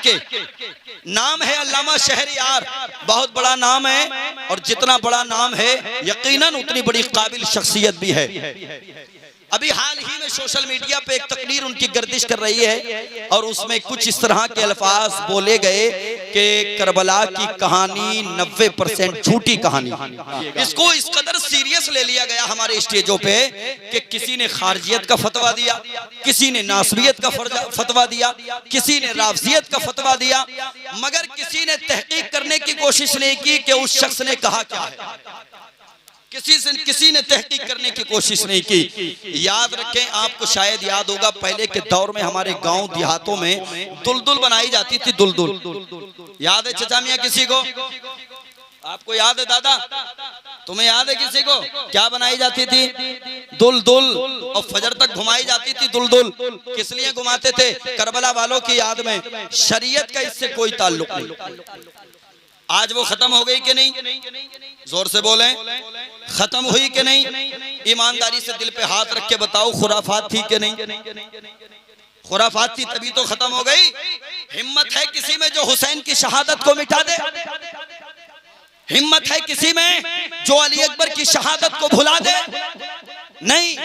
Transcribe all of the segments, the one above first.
के नाम है अल्लामा शहरयार, बहुत बड़ा नाम है और जितना बड़ा नाम है यकीनन उतनी बड़ी काबिल शख्सियत भी है। अभी हाल ही में सोशल मीडिया पे एक तकरीर उनकी गर्दिश कर रही है और उसमें कुछ इस तरह के अल्फाज बोले गए कि करबला की कहानी 90% झूठी कहानी। इसको इस कदर सीरियस ले लिया गया हमारे स्टेजों पे कि किसी ने खारजियत का फतवा दिया, किसी ने नासबियत का फतवा दिया, किसी ने राफजियत का फतवा दिया, मगर किसी ने तहकीक करने की कोशिश नहीं की कि उस शख्स ने कहा क्या है। किसी ने तहकीक करने की कोशिश नहीं की। याद रखें, आपको शायद याद होगा पहले के दौर में हमारे गांव देहातों में दुलदुल बनाई जाती थी। दुलदुल याद है चचा मियां किसी को? आपको याद है दादा? तुम्हें याद है किसी को? क्या बनाई जाती थी? दुलदुल, और फजर तक घुमाई जाती थी दुलदुल। किस लिए घुमाते थे? करबला वालों की याद में। शरीयत का इससे कोई ताल्लुक नहीं। आज वो खत्म हो गई कि नहीं? जोर से बोलें, खत्म हुई कि नहीं? ईमानदारी से दिल पे हाथ रख के बताओ, खुराफात थी कि नहीं? खुराफात थी तभी तो खत्म हो गई। हिम्मत है किसी में जो हुसैन की शहादत को मिटा दे? हिम्मत है किसी में जो अली अकबर की शहादत को भुला दे? नहीं।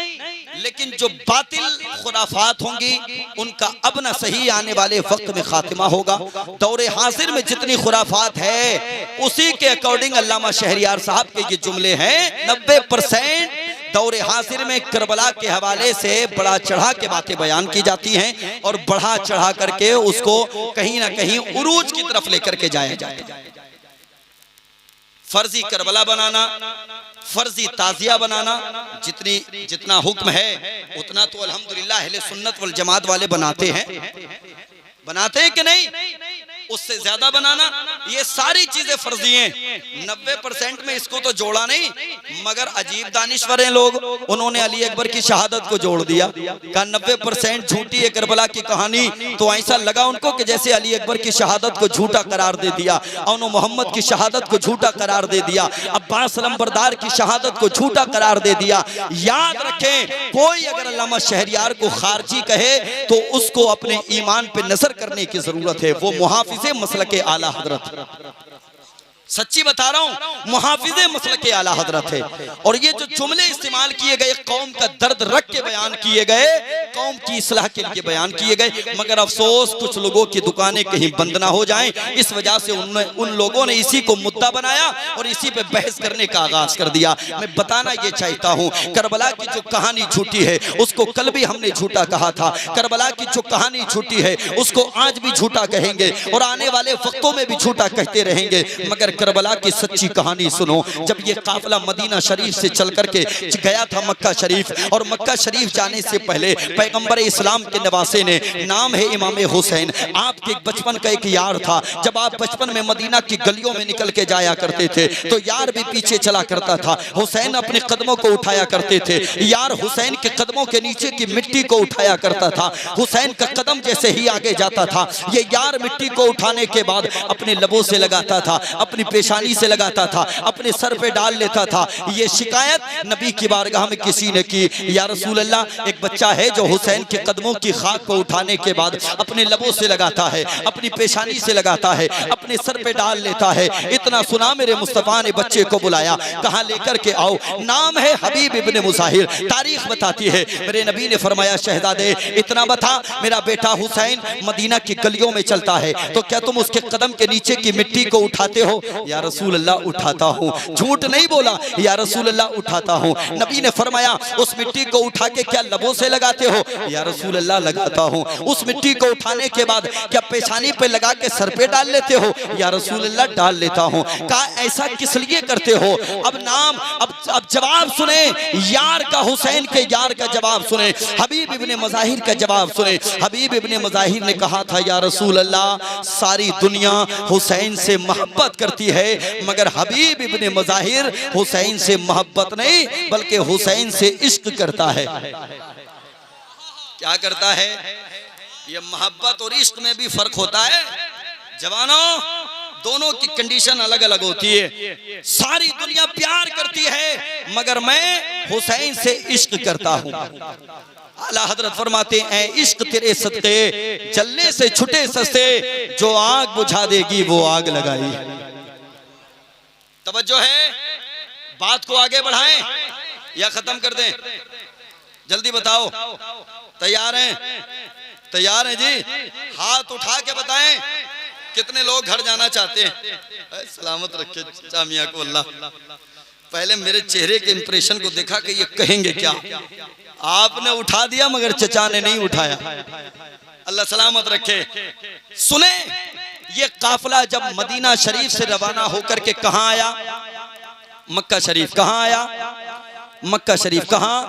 लेकिन जो बातिल खुराफात होंगी उनका अब न सही आने वाले वक्त में खात्मा होगा। दौरे हाजिर में जितनी खुराफात है उसी के अकॉर्डिंग अल्लामा शहरयार साहब के ये जुमले हैं। 90% दौरे हाजिर में करबला के हवाले से बढ़ा चढ़ा के बातें बयान की जाती हैं और बढ़ा चढ़ा करके उसको कहीं ना कहीं उरूज की तरफ लेकर के जाया जाए। फर्जी करबला बनाना, फर्जी ताजिया बनाना, जितना हुक्म है उतना तो अल्हम्दुलिल्लाह अहले सुन्नत वल जमात वाले बनाते हैं कि नहीं? उससे ज्यादा बनाना, ये सारी चीजें फर्जी हैं। 90% में इसको तो जोड़ा नहीं, मगर अजीब दानिश्वर हैं लोग, उन्होंने अली अकबर की शहादत को जोड़ दिया। कहा 90% झूठी है करबला की कहानी। तो ऐसा लगा उनको कि जैसे अली अकबर की शहादत को झूठा करार दे दिया, और मोहम्मद की शहादत को झूठा करार दे दिया, अब्बास अलमबरदार की शहादत को झूठा करार दे दिया। याद रखें, कोई अगर अल्लामा शहरयार को खारजी कहे तो उसको अपने ईमान पे नजर करने की जरूरत है। वो मुहाफिज़े मसलके आला हजरत, सच्ची बता रहा हूं, मुहाफिज़े मसलके आला हजरत है। और ये जो जुमले इस्तेमाल किए गए कौम का दर्द रख के बयान किए गए, कौम की इस्लाह के लिए बयान किए गए, मगर अफसोस कुछ लोगों की दुकानें कहीं बंद ना हो जाएं, इस वजह से उन लोगों ने इसी को मुद्दा बनाया और इसी पे बहस करने का आगाज कर दिया। मैं बताना ये चाहता हूं, करबला की जो कहानी झूठी है उसको कल भी हमने झूठा कहा था। करबला की जो कहानी झूठी है उसको आज भी झूठा कहेंगे और आने वाले वक्तों में भी झूठा कहते रहेंगे। मगर करबला की सच्ची कहानी सुनो। जब ये काफिला मदीना शरीफ से चल करके गया था मक्का शरीफ, और मक्का शरीफ जाने से पहले पैगंबर इस्लाम के नवासे ने, नाम है इमाम हुसैन, आपके बचपन का एक यार था। जब आप बचपन में मदीना की गलियों में निकल के जाया करते थे तो यार भी पीछे चला करता था। हुसैन अपने कदमों को उठाया करते थे, यार हुसैन के कदमों के नीचे की मिट्टी को उठाया करता था। हुसैन का कदम जैसे ही आगे जाता था, ये यार मिट्टी को उठाने के बाद अपने लबों से लगाता था, अपनी पेशानी से लगाता था, अपने सर पे डाल लेता था। ये शिकायत नबी की बारगाह में किसी ने की, या रसूल अल्लाह, एक बच्चा है जो हुसैन के कदमों की खाक को उठाने के बाद अपने लबों से लगाता है, अपनी पेशानी से लगाता है, अपने सर पे डाल लेता है। इतना सुना मेरे मुस्तफा ने बच्चे को बुलाया, कहा लेकर के आओ, नाम है हबीब इब्ने मुज़ाहिर। तारीख बताती है मेरे नबी ने फरमाया, शहजादे इतना बता, मेरा बेटा हुसैन मदीना की गलियों में चलता है तो क्या तुम उसके कदम के नीचे की मिट्टी को उठाते हो? या रसूल अल्लाह उठाता हूँ। झूठ नहीं बोला, या रसूल अल्लाह उठाता हूँ। नबी ने फरमाया, उस मिट्टी को उठा के क्या लबों से लगाते हो? या रसूल अल्लाह लगाता हूँ। उस मिट्टी को उठाने के बाद क्या पेशानी पे लगा के सर पे डाल लेते हो? या रसूल अल्लाह डाल लेता हूँ। कहा ऐसा किस लिए करते हो? अब जवाब सुने, यार का, हुसैन के यार का जवाब सुने, हबीब इब्ने मुज़ाहिर का जवाब सुने। हबीब इब्ने मुज़ाहिर ने कहा था, या रसूल अल्लाह, सारी दुनिया हुसैन से मोहब्बत करती है, मगर हबीब इब्ने मुज़ाहिर हुसैन से मोहब्बत नहीं बल्कि हुसैन से इश्क करता है। क्या करता है? ये मोहब्बत और इश्क में भी फर्क होता है जवानों, दोनों की कंडीशन अलग अलग होती है। सारी दुनिया प्यार करती है मगर मैं हुसैन से इश्क करता हूँ। आला हजरत फरमाते हैं, इश्क तेरे सदके जलने से छुटे सस्ते, जो आग बुझा देगी वो आग लगाई। तवज्जो है, बात को आगे बढ़ाएं या खत्म कर दें? जल्दी बताओ। तैयार हैं? तैयार हैं जी? हाथ उठा के बताएं कितने लोग घर जाना चाहते हैं। सलामत रखे चामिया को अल्लाह। पहले मेरे चेहरे के इंप्रेशन को देखा कि ये कहेंगे क्या। आपने उठा दिया मगर चचा ने नहीं उठाया। अल्लाह सलामत रखे। सुने, ये काफिला जब मदीना शरीफ से रवाना होकर के कहां आया? मक्का शरीफ। कहां आया? मक्का शरीफ। कहां?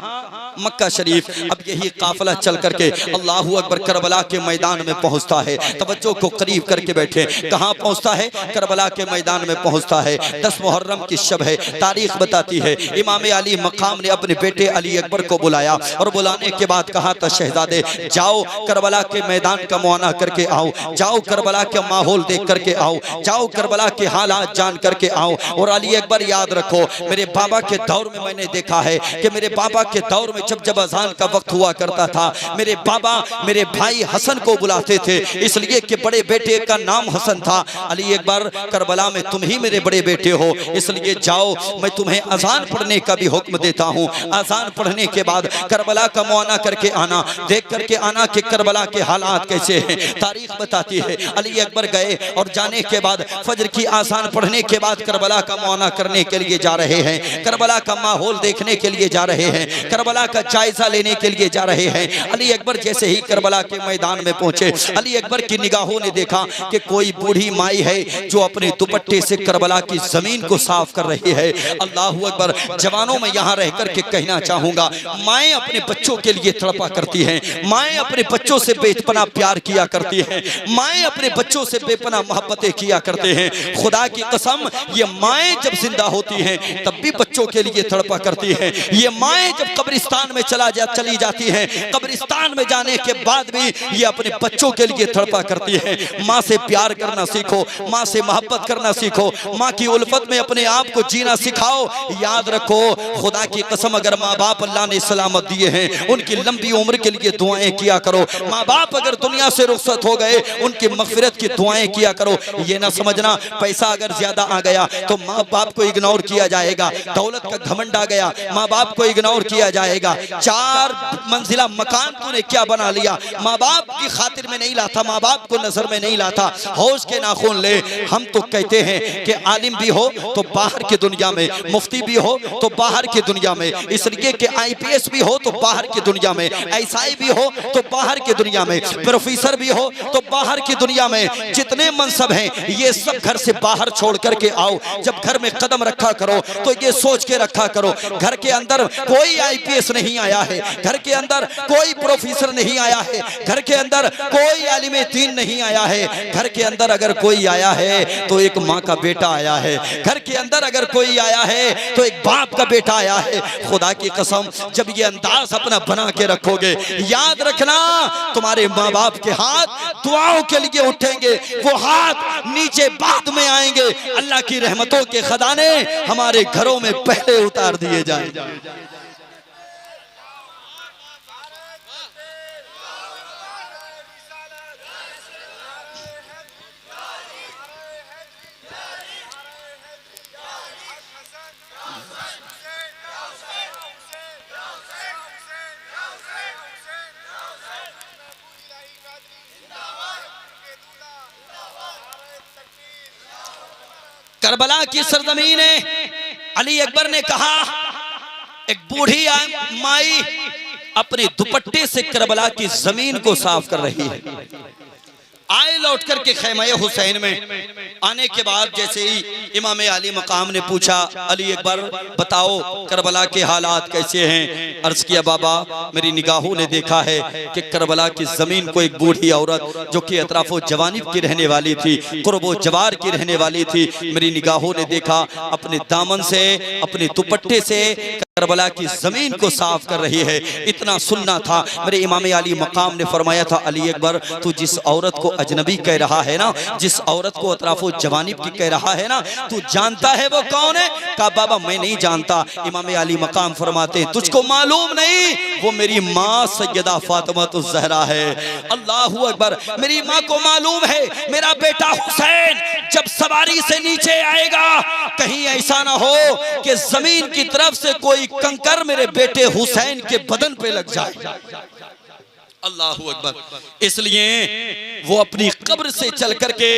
मक्का शरीफ। अब यही काफिला चल करके अल्लाहू अकबर करबला के मैदान में पहुंचता है। तवज्जो को करीब करके बैठे। कहां पहुंचता है? करबला के मैदान में पहुंचता है। 10 मुहर्रम की शब है। तारीख बताती है इमाम अली मकाम ने अपने बेटे अली अकबर को बुलाया और बुलाने के बाद कहा था शहजादे जाओ करबला के मैदान का मुआयना करके आओ, जाओ करबला का माहौल देख करके आओ, जाओ करबला के हालात जान करके आओ। और अली अकबर याद रखो, मेरे बाबा के दौर में मैंने देखा है कि मेरे बाबा के दौर में जब अजान का वक्त हुआ करता था, मेरे बाबा मेरे भाई हसन को बुलाते थे, इसलिए कि बड़े बेटे का नाम हसन था। अली अकबर करबला में तुम ही मेरे बड़े बेटे हो, इसलिए जाओ मैं तुम्हें अजान पढ़ने का भी हुक्म देता हूँ। अजान पढ़ने के बाद करबला का मुआयना करके आना, देख करके आना कि करबला के हालात कैसे हैं। तारीख बताती है अली अकबर गए और जाने के बाद फजर की आजान पढ़ने के बाद करबला का मुआयना करने के लिए जा रहे हैं, करबला का माहौल देखने के लिए जा रहे हैं, करबला का जायजा लेने के लिए जा रहे हैं। अली अकबर जैसे ही करबला के मैदान में पहुंचे, अली अकबर की निगाहों ने देखा कि कोई बूढ़ी माई है जो अपने दुपट्टे से करबला की जमीन को साफ कर रही है। अल्लाहू अकबर। जवानों में यहाँ रह कर के कहना चाहूंगा, माएँ अपने बच्चों के लिए तड़पा करती हैं, माएँ अपने बच्चों से बेपनाह प्यार किया करती हैं, माएँ अपने बच्चों से बेपनाह मोहब्बतें किया करते हैं। खुदा की कसम, ये माएँ जब जिंदा होती हैं तब भी बच्चों के लिए तड़पा करती हैं। ये माएँ जब कब्रिस्तान में चली जाती हैं, कब्रिस्तान में जाने के बाद भी ये अपने बच्चों के लिए तड़पा करती है। माँ से प्यार करना सीखो, माँ से मोहब्बत करना सीखो, माँ की उल्फत में अपने आप को जीना सिखाओ। याद रखो, खुदा की कसम, अगर माँ बाप अल्लाह ने सलामत दिए हैं उनकी लंबी उम्र के लिए दुआएं किया करो। माँ बाप अगर दुनिया से रुखसत हो गए उनकी मगफिरत की दुआएं किया करो। ये ना समझना पैसा अगर ज्यादा आ गया तो माँ बाप को इग्नोर किया जाएगा, दौलत का घमंड आ गया माँ बाप को इग्नोर किया जाएगा। 4 मंजिला मकान तूने क्या बना लिया, माँ बाप की खातिर में नहीं लाता, माँ बाप को नजर में नहीं लाता। होश के नाखून ले। हम तो कहते हैं कि आलिम भी हो तो बाहर की दुनिया में, मुफ्ती भी हो तो बाहर की दुनिया में, इसलिए कि IPS भी हो तो बाहर की दुनिया में, SI भी हो तो बाहर की दुनिया में, प्रोफेसर भी हो तो बाहर की दुनिया में। जितने मनसब हैं ये सब घर से बाहर छोड़ करके आओ। जब घर में कदम रखा करो तो ये सोच के रखा करो, घर के अंदर कोई IPS नहीं आया है, घर के अंदर कोई प्रोफेसर नहीं आया है, घर के अंदर कोई आलिम दीन नहीं आया है। घर के अंदर अगर कोई आया है तो एक माँ का बेटा आया है, घर के अंदर अगर कोई आया है तो एक बाप का बेटा आया है। खुदा की कसम, जब ये अंदाज अपना बना के रखोगे, याद रखना तुम्हारे माँ बाप के हाथ दुआओं के लिए उठेंगे, वो हाथ नीचे बाद में आएंगे। अल्लाह की रहमतों के खजाने हमारे घरों में पहले उतार दिए जाएंगे। करबला की सरजमीन है। अली अकबर ने कहा, एक बूढ़ी माई अपने दुपट्टे से करबला की जमीन को साफ कर रही है। आए लौट करके खैमा हुसैन में आने के बाद जैसे ही इमाम अली मकाम ने पूछा, अली अकबर बताओ करबला के हालात कैसे हैं। अर्ज किया, बाबा मेरी निगाहों ने देखा है कि करबला की जमीन को एक बूढ़ी औरत जो कि अतराफो जवानिब की रहने वाली थी, कुर्बो जवार की रहने वाली थी, मेरी निगाहों ने देखा अपने दामन से, अपने दुपट्टे से करबला की जमीन को साफ कर रही है। इतना सुनना था। मेरे इमाम अली मकाम ने फरमाया था, अली अकबर तू जिस औरत को अजनबी नबी कह रहा है ना, जिस औरत को अतराफो जवानी की कह रहा है ना, तू जानता है वो कौन है? कहा बाबा मैं नहीं जानता। इमाम अली मकाम फरमाते हैं तुझको मालूम नहीं, वो मेरी माँ सैयदा फातिमा ज़हरा है। अल्लाहू अकबर। मेरी माँ को मालूम है मेरा बेटा हुसैन जब सवारी से नीचे आएगा, कहीं ऐसा ना हो कि जमीन की तरफ से कोई कंकर मेरे बेटे हुसैन के बदन पे लग जाए। अल्लाहू अकबर। इसलिए वो अपनी कब्र से चल करके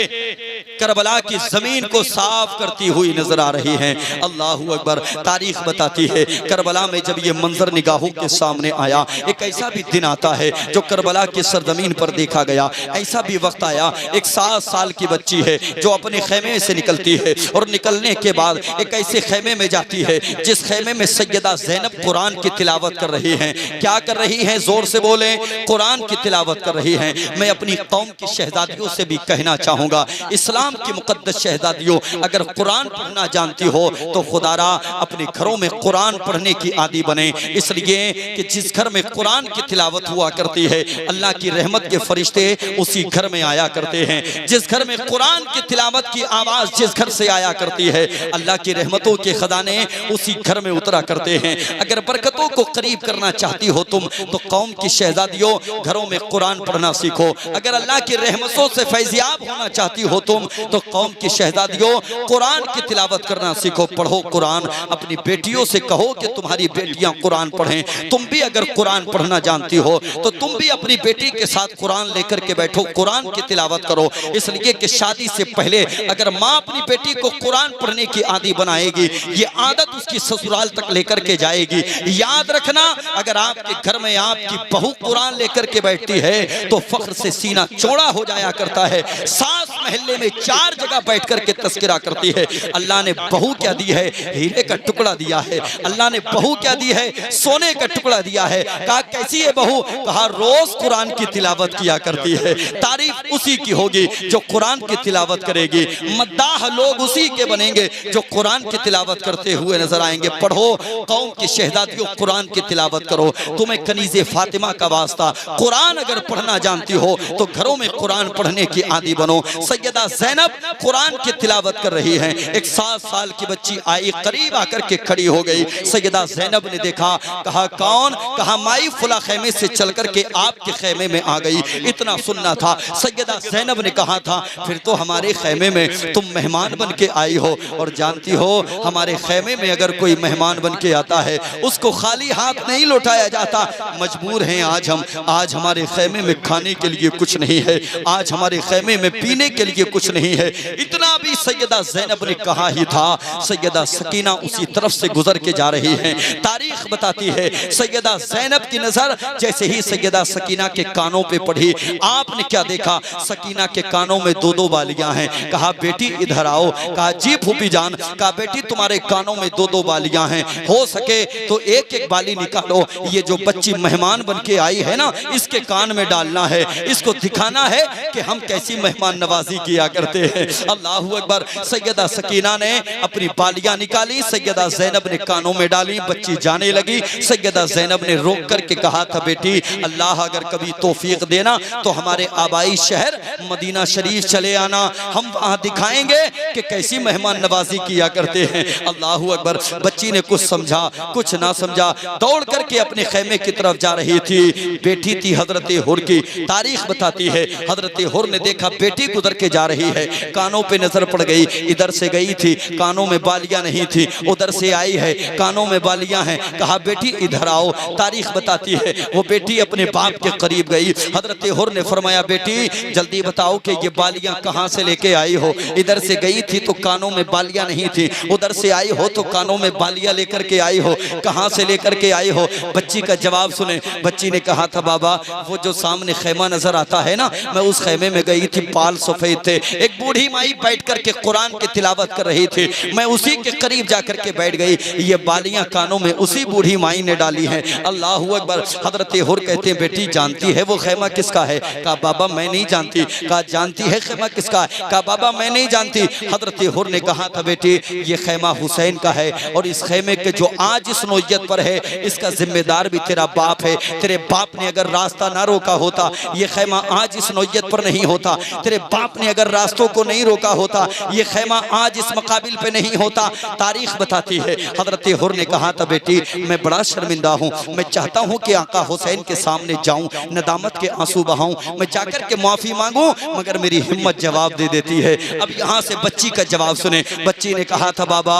करबला की जमीन को साफ करती हुई नजर आ रही हैं। अल्लाहू अकबर। तारीख बताती है करबला में जब ये मंजर निगाहों के सामने आया, एक ऐसा भी दिन आता है जो करबला की सरजमीन पर देखा गया। ऐसा भी वक्त आया, एक 7 साल की बच्ची है जो अपने खेमे से निकलती है और निकलने के बाद एक ऐसे खेमे में जाती है जिस खेमे में सैयदा ज़ैनब कुरान की तिलावत कर रही हैं। क्या कर रही हैं? जोर से बोले। कुरान की तिलावत कर रही हैं। मैं अपनी कौम की शहजादियों से भी कहना चाहूँगा, इस्लाम की मुकद्दस शहजादियों, अगर कुरान पढ़ना जानती हो तो खुदारा अपने घरों में कुरान पढ़ने की आदी बने। इसलिए कि जिस घर में कुरान की तिलावत हुआ करती है, अल्लाह की रहमत के फरिश्ते उसी घर में आया करते हैं। जिस घर में कुरान की तिलावत की आवाज़ जिस घर से आया करती है, अल्लाह की रहमतों के खजाने उसी घर में उतरा करते हैं। अगर बरकतों को करीब करना चाहती हो तुम, तो कौम की शहजादियों घरों में कुरान पढ़ना सीखो। अगर अल्लाह की रहमतों से फैज़याब होना चाहती हो तुम, तो कौम की शहजादियों कुरान की तिलावत करना सीखो। पढ़ो कुरान। अपनी बेटियों से कहो कि तुम्हारी बेटियां कुरान पढ़ें। तुम भी अगर कुरान पढ़ना जानती हो तो तुम भी अपनी बेटी के साथ कुरान लेकर के बैठो, कुरान की तिलावत करो। इसलिए कि शादी से पहले अगर माँ अपनी बेटी को कुरान पढ़ने की आदी बनाएगी, ये आदत उसकी ससुराल तक लेकर के जाएगी। याद रखना, अगर आपके घर में आपकी बहू कुरान लेकर के बैठती है तो फख्र से सीना चौड़ा हो जाया करता है। सास महल्ले में 4 जगह बैठ करके तस्करा करती है, अल्लाह ने बहू क्या दी है? हीरे का टुकड़ा दिया है। अल्लाह ने बहू क्या दी है? सोने का टुकड़ा दिया है। कहा कैसी है बहू? कहा रोज कुरान की तिलावत किया करती है। तारीफ उसी की होगी जो कुरान की तिलावत करेगी। मद्दाह लोग उसी के बनेंगे जो कुरान की तिलावत करते हुए नजर आएंगे। पढ़ो कौम की शहजादियों, कुरान की तिलावत करो। तुम्हें कनीज़े फातिमा का वास्ता, कुरान अगर पढ़ना जानती हो तो घरों में कुरान पढ़ने की आदी बनो। सैयदा ज़ैनब कुरान की तिलावत कर रही हैं। एक 7 साल की बच्ची आई, करीब आकर के खड़ी हो गई। सैयदा ज़ैनब ने देखा, कहा कौन? कहा माई फुला खेमे से चल करके आपके खेमे में आ गई, इतना सुनना था। सैयदा ज़ैनब ने कहा था फिर तो हमारे खेमे में तुम मेहमान बन के आई हो, और जानती हो हमारे खेमे में अगर कोई मेहमान बन के आता है उसको खाली हाथ नहीं लौटाया जाता। मजबूर हैं आज हम, आज हमारे खेमे में खाने के लिए कुछ नहीं है, आज हमारे खेमे में पीने के लिए कुछ नहीं है। इतना भी सैयदा ज़ैनब ने कहा ही था, सैयदा सकीना उसी तरफ से गुजर के जा रही हैं। तारीख बताती है सैयदा ज़ैनब की नजर जैसे ही सैयदा सकीना के कानों पे पड़ी, आपने क्या देखा? सकीना के कानों में 2-2 बालियां हैं। कहा बेटी इधर आओ। कहा जी फूफी जान। कहा बेटी तुम्हारे कानों में 2-2 बालियां हैं, हो सके तो एक-एक बाली निकालो। ये जो बच्ची मेहमान बन के आई है ना, इसके कान में डालना है, इसको दिखाना है कि हम कैसी मेहमान नवाजी किया करते हैं। अल्लाहू अकबर। सैयदा सकीना ने अपनी बालियां निकाली, सैयदा ज़ैनब ने कानों में डाली, बच्ची जाने लगी। सैयदा ज़ैनब ने रोक करके कहा था बेटी अल्लाह अगर कभी तौफीक देना तो हमारे आबाई शहर मदीना शरीफ चले आना, हम वहाँ दिखाएंगे कि कैसी मेहमान नवाजी किया करते हैं। अल्लाहू अकबर। बच्ची ने कुछ समझा कुछ ना समझा, दौड़ करके अपने खेमे की तरफ जा रही थी। बेटी थी हजरत हुर की। तारीख बताती है हजरत हुर ने देखा बेटी गुजर के जा रही है, कानों पे नजर पड़ गई। इधर से गई थी, कानों में बालियां नहीं थी, उधर से आई है, कानों में बालियां हैं। कहा बेटी इधर आओ। तारीख बताती है वो बेटी अपने बाप के करीब गई। हजरत हुर ने फरमाया बेटी जल्दी बताओ कि ये बालियां कहाँ से लेके आई हो? इधर से गई थी तो कानों में बालियां नहीं थी, उधर से आई हो तो कानों में बालियां लेकर के आई हो, कहाँ से लेकर के आई हो? बच्ची का जवाब सुने। बच्ची ने कहा था बाबा वो जो सामने खेमा नजर आता है ना, मैं उस खेमे में गई थी, पाल सफेद मौजूद थे। एक बूढ़ी माई बैठ करके कुरान की तिलावत कर रही थी। मैं उसी के करीब जाकर के बैठ गई। ये बालियां कानों में उसी बूढ़ी माई ने डाली हैं। अल्लाह अकबर। हजरत हुर कहते हैं बेटी जानती है वो खैमा किसका है? कहा बाबा मैं नहीं जानती। कहा जानती है खैमा किसका है? कहा बाबा मैं नहीं जानती। हजरत हुर ने कहा था बेटी ये खैमा हुसैन का है और इस खैमे के जो आज इस नौयत पर है इसका जिम्मेदार भी तेरा बाप है। तेरे बाप ने अगर रास्ता ना रोका होता ये खैमा आज इस नौयत पर नहीं होता। तेरे बाप ने अगर रास्तों को नहीं रोका होता ये खैमा आज इस मकाबिल पे नहीं होता। तारीख बताती है। हजरत हुर ने कहा था बेटी मैं बड़ा शर्मिंदा हूँ। मैं चाहता हूँ कि आका हुसैन के सामने जाऊँ, नदामत के आंसू बहाऊं, मैं जाकर के माफी मांगूं, मगर मेरी हिम्मत जवाब दे देती है। अब यहाँ से बच्ची का जवाब सुने। बच्ची ने कहा था बाबा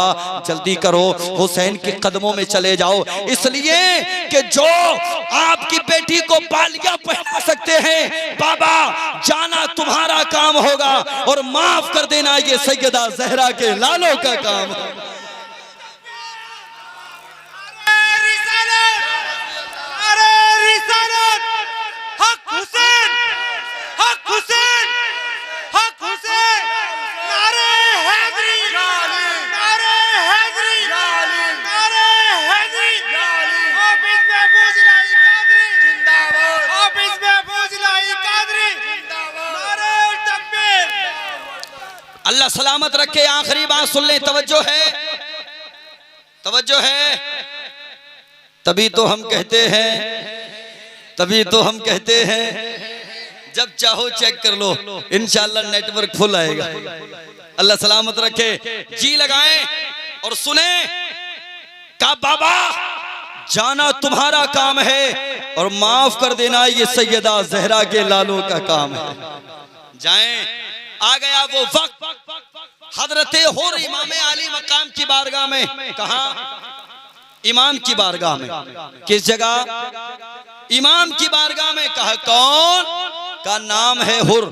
जल्दी करो हुसैन के कदमों में चले जाओ, इसलिए कि जो आपकी बेटी को बालियां पहना सकते हैं बाबा जाना तुम्हारा काम होगा और माफ कर देना ये सैयदा ज़हरा के लालों का काम है। अल्लाह सलामत रखे। आखिरी बात सुन ले, तवज्जो है, तवज्जो है। तभी तो हम कहते हैं, तभी तो हम कहते हैं जब चाहो चेक कर लो, इंशाअल्लाह नेटवर्क फुल आएगा। अल्लाह सलामत रखे। जी लगाएं और सुने। का बाबा जाना तुम्हारा काम है और माफ कर देना ये सैयदा ज़हरा के लालों का काम है। जाएं, आ गया वो वक्त। हजरत हुर इमाम आली मकाम की बारगाह में, कहा इमाम की बारगाह में, किस जगह? इमाम की बारगाह में। कहा कौन? का नाम है हुर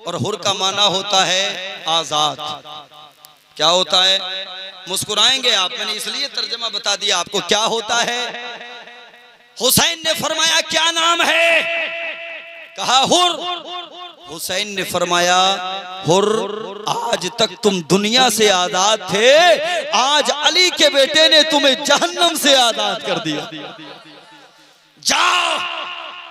और हुर का माना होता है आजाद। क्या होता है? मुस्कुराएंगे आप, मैंने इसलिए तर्जमा बता दिया आपको क्या होता है। हुसैन ने फरमाया क्या नाम है? कहा हुर। हुसैन ने फरमाया हुर आज तक तुम दुनिया से आजाद थे, आज अली के बेटे ने तुम्हें जहन्नम से आजाद कर दिया। जाओ,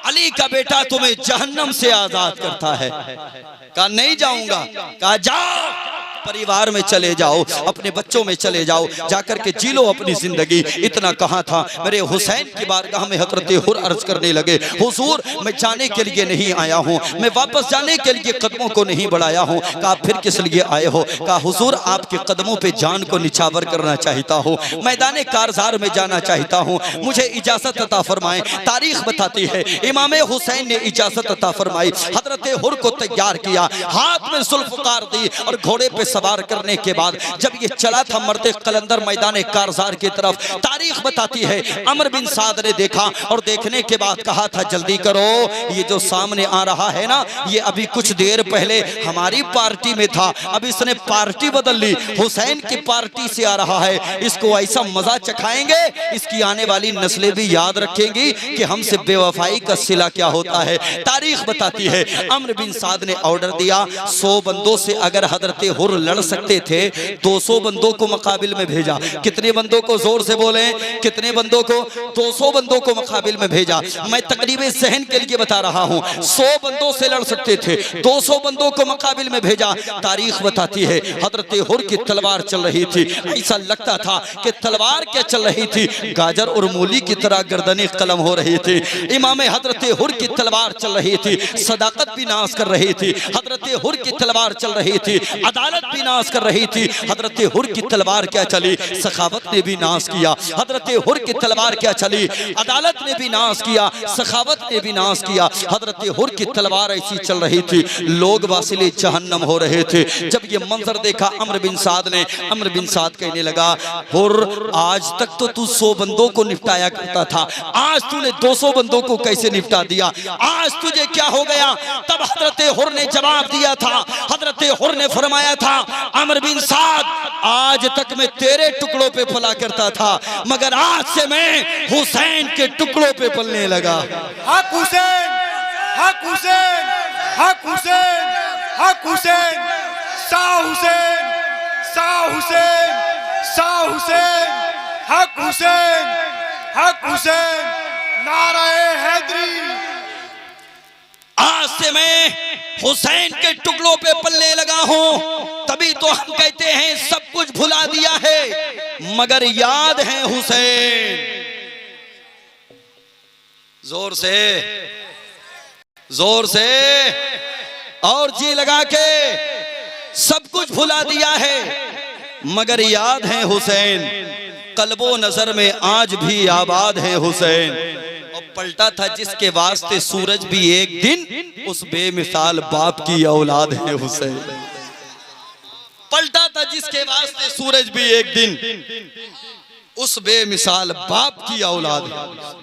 अली का बेटा तुम्हें जहन्नम से आजाद करता है। कहा नहीं जाऊंगा। कहा जाओ, परिवार में चले जाओ, अपने बच्चों में चले जाओ, जाकर के जी लो अपनी जिंदगी। इतना कहा था। मेरे हुसैन की बारगाह में हजरत हुर अर्ज करने लगे हुजूर मैं जाने के लिए नहीं आया हूँ, मैं वापस जाने के लिए कदमों को नहीं बढ़ाया हूँ। कहा फिर किस लिए आए हो? कहा हुजूर आपके कदमों पे जान को निछावर करना चाहता हूँ, मैदान कारजार में जाना चाहता हूँ, मुझे इजाजत अता फरमाएं। तारीख बताती है इमाम हुसैन ने इजाजत अता फरमाई। हजरत हुर को तैयार किया, हाथ में जुल्फकार दी और घोड़े पे सवार करने के बाद जब ये चला था मरते कलंदर मैदान कारजार की तरफ, तारीख बताती है अमर बिन साद ने देखा और देखने के बाद कहा था जल्दी करो, ये जो सामने आ रहा है ना ये अभी कुछ देर पहले हमारी पार्टी में था, अब इसने पार्टी बदल ली, हुसैन की पार्टी से आ रहा है, इसको ऐसा मजा चखाएंगे इसकी आने वाली नस्लें भी याद रखेंगी कि हमसे बेवफाई का सिला क्या होता है। तारीख बताती है अमर बिन साद ने ऑर्डर दिया 100 बंदों से अगर हजरत हुर लड़ सकते थे 200 बंदों को मुकाबिल में भेजा। कितने बंदों को? जोर से बोले, कितने बंदों को? 200 बंदों को मुकाबिल में भेजा। मैं तकरीबन सहन के लिए बता रहा हूँ, 100 बंदों से लड़ सकते थे, 200 बंदों को मुकाबिल में भेजा। तारीख बताती है हजरत हुर की तलवार चल रही थी, ऐसा लगता था कि तलवार क्या चल रही थी, गाजर और मूली की तरह गर्दनें कलम हो रही थी। इमाम हजरत हुर की तलवार चल रही थी, सदाकत भी नाश कर रही थी। हजरत हुर की तलवार चल रही थी, अदालत भी नाश कर रही थी। हजरत हुर की तलवार क्या चली, सखावत ने भी नाश किया। हजरत हुर की तलवार क्या चली, अदालत ने भी नाश किया, सखावत ने भी नाश किया। हजरत हुर की तलवार ऐसी चल रही थी, लोग वासिले जहन्नम हो रहे थे। जब ये मंजर देखा अमर बिन साद ने, अमर बिन साद कहने लगा हुर आज तक तो तू 100 बंदों को निपटाया करता था, आज तूने 200 बंदों को कैसे निपटा दिया, आज तुझे क्या हो गया? तब हजरत हुर ने जवाब दिया था, हजरत हुर ने फरमाया था अमर बिन साद आज तक मैं तेरे टुकड़ों पे पला करता था, मगर आज से मैं हुसैन के टुकड़ों पे पलने लगा। हक हुसैन, हक हुसैन, हक हुसैन, हक हुसैन, शाह हुसैन, शाह हुसैन, शाह हुसैन, हक हुसैन, हक हुसैन, नाराए हैदरी। आज से मैं हुसैन के टुकड़ों पे पल्ले लगा हूं, तभी तो हम कहते हैं सब कुछ भुला दिया है मगर याद है हुसैन। जोर से, जोर से और जी लगा के, सब कुछ भुला दिया है मगर याद है हुसैन। कल्बो नजर में आज भी आबाद है हुसैन। और पलटा था जिसके वास्ते सूरज भी एक दिन, उस बेमिसाल बाप की औलाद है हुसैन। पलटा था जिसके वास्ते सूरज भी एक दिन, उस बेमिसाल बाप की औलाद है।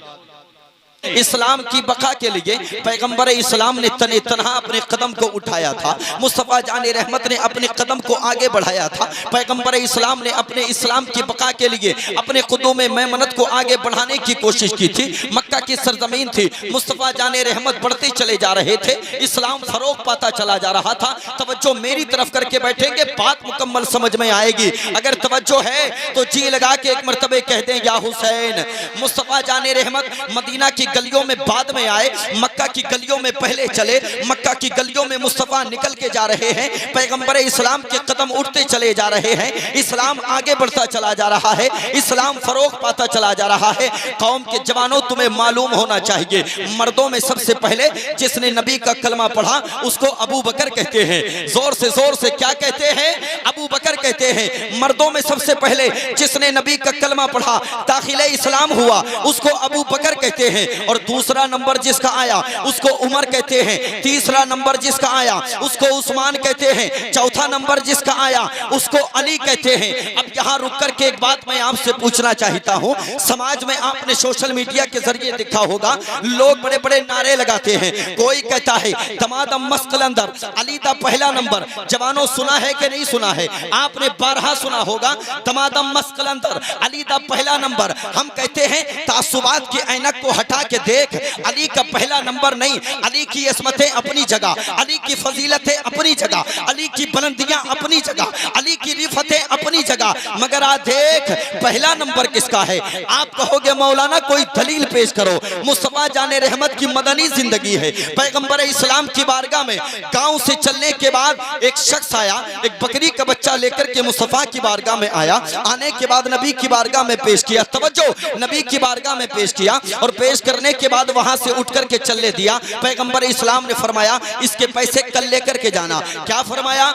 इस्लाम की बका के लिए पैगंबर इस्लाम ने तने तनहा अपने कदम को उठाया था। मुस्तफ़ा जान रहमत ने अपने कदम को आगे बढ़ाया था। पैगंबर इस्लाम ने अपने इस्लाम की बका के लिए अपने खुदों में मेमनत को आगे बढ़ाने की कोशिश की थी। मक्का की सरजमीन थी, मुस्तफ़ा जान रहमत बढ़ते चले जा रहे थे, इस्लाम फरोग पाता चला जा रहा था। तवज्जो मेरी तरफ करके बैठेंगे, बात मुकम्मल समझ में आएगी। अगर तवज्जो है तो जी लगा के एक मरतबे कह दें या हुसैन। मुस्तफ़ा जान रहमत मदीना की गलियों में बाद में आए, मक्का की गलियों में पहले चले। मक्का की गलियों में मुस्तफा निकल के जा रहे हैं, पैगंबर इस्लाम के कदम उठते चले जा रहे हैं, इस्लाम आगे बढ़ता चला जा रहा है, इस्लाम फरोग पाता चला जा रहा है। कौम के जवानों, तुम्हें मालूम होना चाहिए, मर्दों में सबसे पहले जिसने नबी का कलमा पढ़ा उसको अबू बकर कहते हैं। जोर से क्या कहते हैं? अबू बकर कहते हैं। मर्दों में सबसे पहले जिसने नबी का कलमा पढ़ा, दाखिले इस्लाम हुआ, उसको अबू बकर कहते हैं। और दूसरा नंबर जिसका आया उसको उमर कहते हैं, तीसरा नंबर जिसका आया उसको उस्मान कहते हैं, चौथा नंबर जिसका आया उसको अली कहते हैं। अब यहाँ रुक कर के एक बात मैं आपसे पूछना चाहता हूँ। समाज में आपने सोशल मीडिया के जरिए देखा होगा, लोग बड़े बड़े नारे लगाते हैं। कोई कहता है दमादम मस्कलंदर, अली दा पहला नंबर। जवानों, सुना है कि नहीं सुना है? आपने 12 सुना होगा, दमादम मस्कलंदर, अली दा पहला नंबर। हम कहते हैं तासुबात की ऐनक को हटा के देख, अली का पहला नंबर नहीं, अली की इसमतें अपनी जगह, अली की फजीलतें अपनी जगह, अली की बुलंदियां अपनी जगह, अली की रिफतें अपनी जगह, मगर आ देख पहला नंबर किसका है? आप कहोगे मौलाना कोई दलील पेश करो। मुस्तफा जाने रहमत की मदनी जिंदगी है। पैगंबर इस्लाम की बारगाह में गांव से चलने के बाद एक शख्स आया, एक बकरी का बच्चा लेकर के मुस्तफा की बारगाह में आया। आने के बाद नबी की बारगाह में पेश किया, तवज्जो, नबी की बारगाह में पेश किया और पेश करने के बाद वहां से उठ करके चलने दिया। पैगंबर इस्लाम ने फरमाया इसके पैसे कल लेकर के जाना। क्या फरमाया?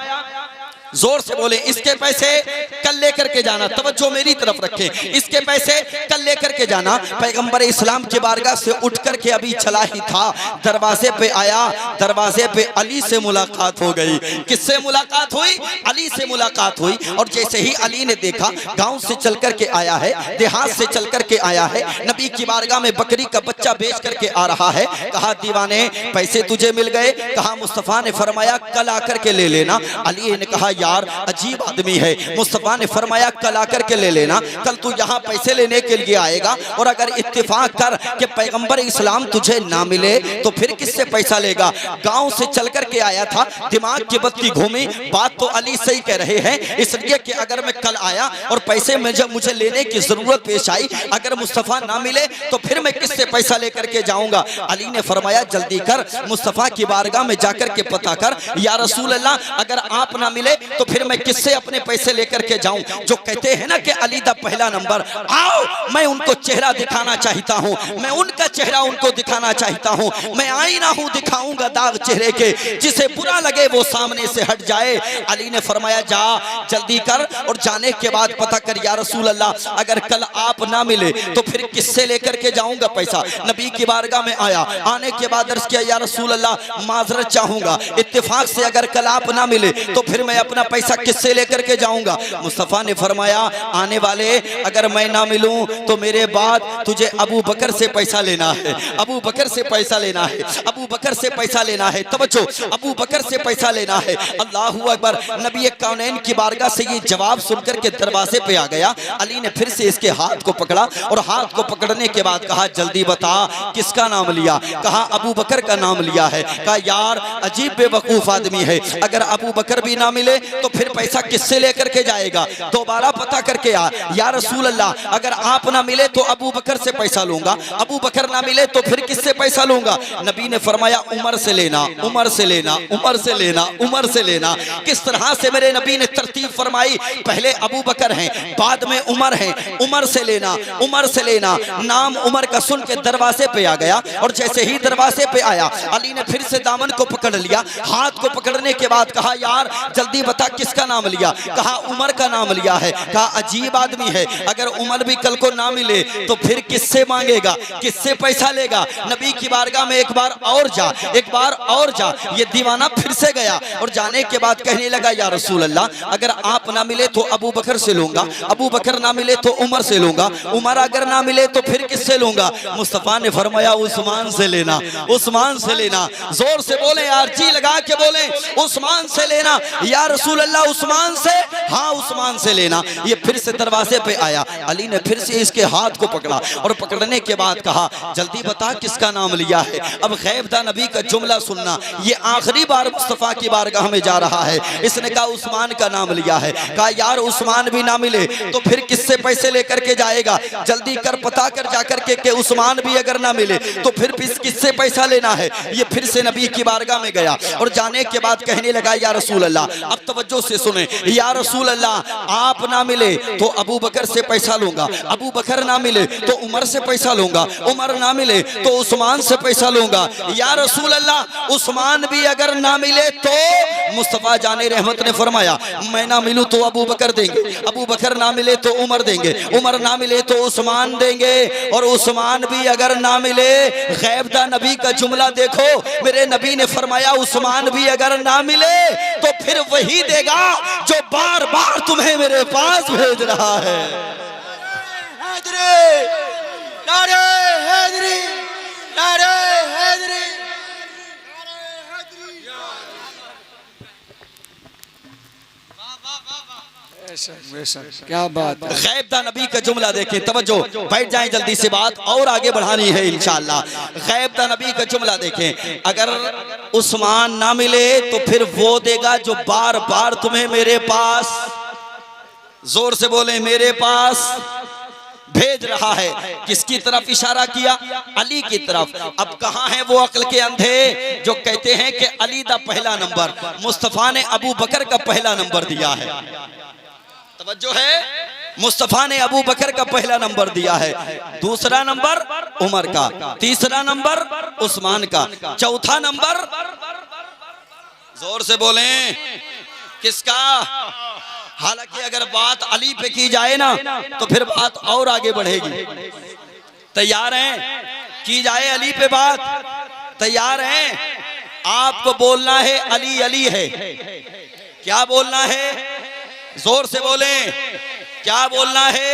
जोर से बोले, इसके पैसे कल लेकर के जाना। तवज्जो मेरी तरफ रखें, इसके पैसे कल लेकर के जाना। पैगंबर इस्लाम की बारगाह से उठ करके अभी चला ही था, दरवाजे पे आया, दरवाजे पे अली से मुलाकात हो गई। किससे मुलाकात हुई? अली से मुलाकात हुई। और जैसे ही अली ने देखा गांव से चल करके आया है, देहात से चल करके आया है, नबी की बारगाह में बकरी का बच्चा बेच करके आ रहा है। कहा दीवाने पैसे तुझे मिल गए? कहा मुस्तफा ने फरमाया कल आकर के ले लेना। अली ने कहा यार अजीब आदमी है। मुस्तफा ने फरमाया कल आकर के ले लेना। कल तू यहाँ पैसे लेने के लिए आएगा और अगर इत्तेफाक कर कि पैगंबर इस्लाम तुझे ना मिले तो फिर किससे पैसा लेगा? गांव से चल कर के आया था, दिमाग की बत्ती घूमी। बात तो अली सही कह रहे हैं, इसलिए कि अगर मैं कल आया और पैसे मुझे लेने की जरूरत पेश आई, अगर मुस्तफा ना मिले तो फिर मैं किससे पैसा लेकर के जाऊंगा? अली ने फरमाया जल्दी कर, मुस्तफा की बारगाह में जाकर के पता कर, या रसूल अल्लाह अगर आप ना मिले तो फिर मैं किससे अपने पैसे लेकर के जाऊं? जो कहते हैं ना कि अली दा पहला नंबर, आओ मैं उनको चेहरा दिखाना चाहता हूं, मैं उनका चेहरा उनको दिखाना चाहता हूं। मैं आईना हूं, दिखाऊंगा दाग चेहरे के, जिसे बुरा लगे वो सामने से हट जाए। अली ने फरमाया जा जल्दी कर और जाने के बाद पता कर या रसूल अल्लाह अगर कल आप ना मिले तो फिर किससे लेकर के जाऊंगा पैसा? नबी की बारगाह में आया, आने के बाद अर्ज किया या रसूल अल्लाह माजरत चाहूंगा, इत्तेफाक से अगर कल आप ना मिले तो फिर मैं अपना पैसा किससे लेकर के जाऊंगा? मुस्तफा मुस्तफ़ा ने फरमाया आने वाले अगर मैं ना मिलूं तो मेरे बाद तुझे अबू बकर से पैसा लेना है, अबू बकर से पैसा लेना है, अबू बकर से पैसा लेना है। तवज्जो, अबू बकर से पैसा लेना है। अल्लाहू अकबर। नबी कौनैन की बारगाह से ये जवाब सुनकर के दरवाजे पे आ गया। अली ने फिर से इसके हाथ को पकड़ा और हाथ को पकड़ने के बाद कहा जल्दी बता किसका नाम लिया? कहा अबू बकर का नाम लिया है। कहा यार अजीब बेवकूफ आदमी है, अगर अबू बकर भी ना मिले तो फिर पैसा किससे लेकर के जाएगा? दोबारा पता करके आ। या रसूल अल्लाह अगर आप ना मिले तो अबू बकर से पैसा लूंगा, अबू बकर ना मिले तो फिर किससे पैसा लूंगा? नबी ने फरमाया उमर से लेना, उमर से लेना, उमर से लेना, उमर से लेना। किस तरह से मेरे नबी ने तरतीब फरमाई, पहले अबू बकर हैं, बाद में उमर हैं, उमर से लेना, उमर से लेना। नाम उमर का सुन के दरवाजे पे आ गया और जैसे ही दरवाजे पे आया अली ने फिर से दामन को पकड़ लिया। हाथ को पकड़ने के बाद कहा यार जल्दी बता किसका नाम लिया? कहा उमर का नाम लिया है। कहा अजीब आदमी है, अगर उमर भी कल को ना मिले तो फिर किससे मांगेगा, किससे पैसा लेगा? नबी की बारगाह में एक बार और जा, एक बार और जा। ये दीवाना फिर से गया और जाने के बाद कहने लगा या रसूल अल्लाह अगर आप ना मिले तो अबू बकर से लूंगा, अबू बकर ना मिले तो उमर से लूंगा, उमर अगर ना मिले तो फिर किससे लूंगा? मुस्तफा ने फरमाया उस्मान से लेना, उस्मान से लेना। जोर से बोले यार, जी लगा के बोले उस्मान से लेना। या रसूल अल्लाह उस्मान से? हाँ उस्मान से लेना। ये फिर से दरवाजे पे आया। अली ने फिर से इसके हाथ को पकड़ा और पकड़ने के बाद कहा जल्दी बता किसका नाम लिया है? अब गैबदा नबी का जुमला सुनना, ये आखिरी बार मुस्तफा की बारगाह में जा रहा है। इसने कहा उस्मान का नाम लिया है। कहा यार उस्मान भी ना मिले तो फिर किससे पैसे लेकर के जाएगा? जल्दी कर पता कर जाकर के उस्मान भी अगर ना मिले तो फिर किससे पैसा लेना है? ये फिर से नबी की बारगाह में गया और जाने के बाद कहने लगा या रसूल अल्लाह अब तवज्जो से सुने, या रसूल अल्लाह आप ना मिले तो अबू बकर से पैसा लूंगा, अबू बकर ना मिले तो उमर से पैसा लूंगा, उमर ना मिले तो उस्मान से पैसा लूंगा। या रसूल अल्लाह उस्मान भी अगर ना मिले तो? मुस्तफा जाने रहमत ने फरमाया मैं ना मिलूं तो अबू बकर देंगे, अबू बकर ना मिले तो उमर देंगे, उमर ना मिले तो उस्मान देंगे और उस्मान भी अगर ना मिले। गैबदा नबी का जुमला देखो, मेरे नबी ने फरमाया उस्मान भी अगर ना मिले तो फिर वही देगा जो बार बार तुम्हें मेरे पास भेज रहा है। हैदरी, नारे हैदरी, नारे हैदरी, क्या बात है। गैबदा नबी का जुमला देखें, तवज्जो, बैठ जाएं जल्दी से, बात और आगे बढ़ानी है इंशाअल्लाह। गैबदा नबी का जुमला देखें, अगर उस्मान ना मिले तो फिर वो देगा जो बार बार तुम्हें मेरे पास, जोर से बोले मेरे पास भेज रहा है। किसकी तरफ इशारा किया? अली की तरफ। अब कहां है वो अक्ल के अंधे जो कहते हैं कि अली दा पहला नंबर, मुस्तफा ने अबू बकर का पहला नंबर दिया है। तवज्जो है, मुस्तफा ने अबू बकर का पहला नंबर दिया है, दूसरा नंबर उमर का, तीसरा नंबर उस्मान का, चौथा नंबर जोर से बोलें किसका? हालांकि अगर बात अली पे की जाए ना तो फिर बात और आगे बढ़ेगी। तैयार हैं? की जाए अली पे बात? तैयार हैं? आपको बोलना है अली अली है। क्या बोलना है? जोर से बोलें, क्या बोलना है?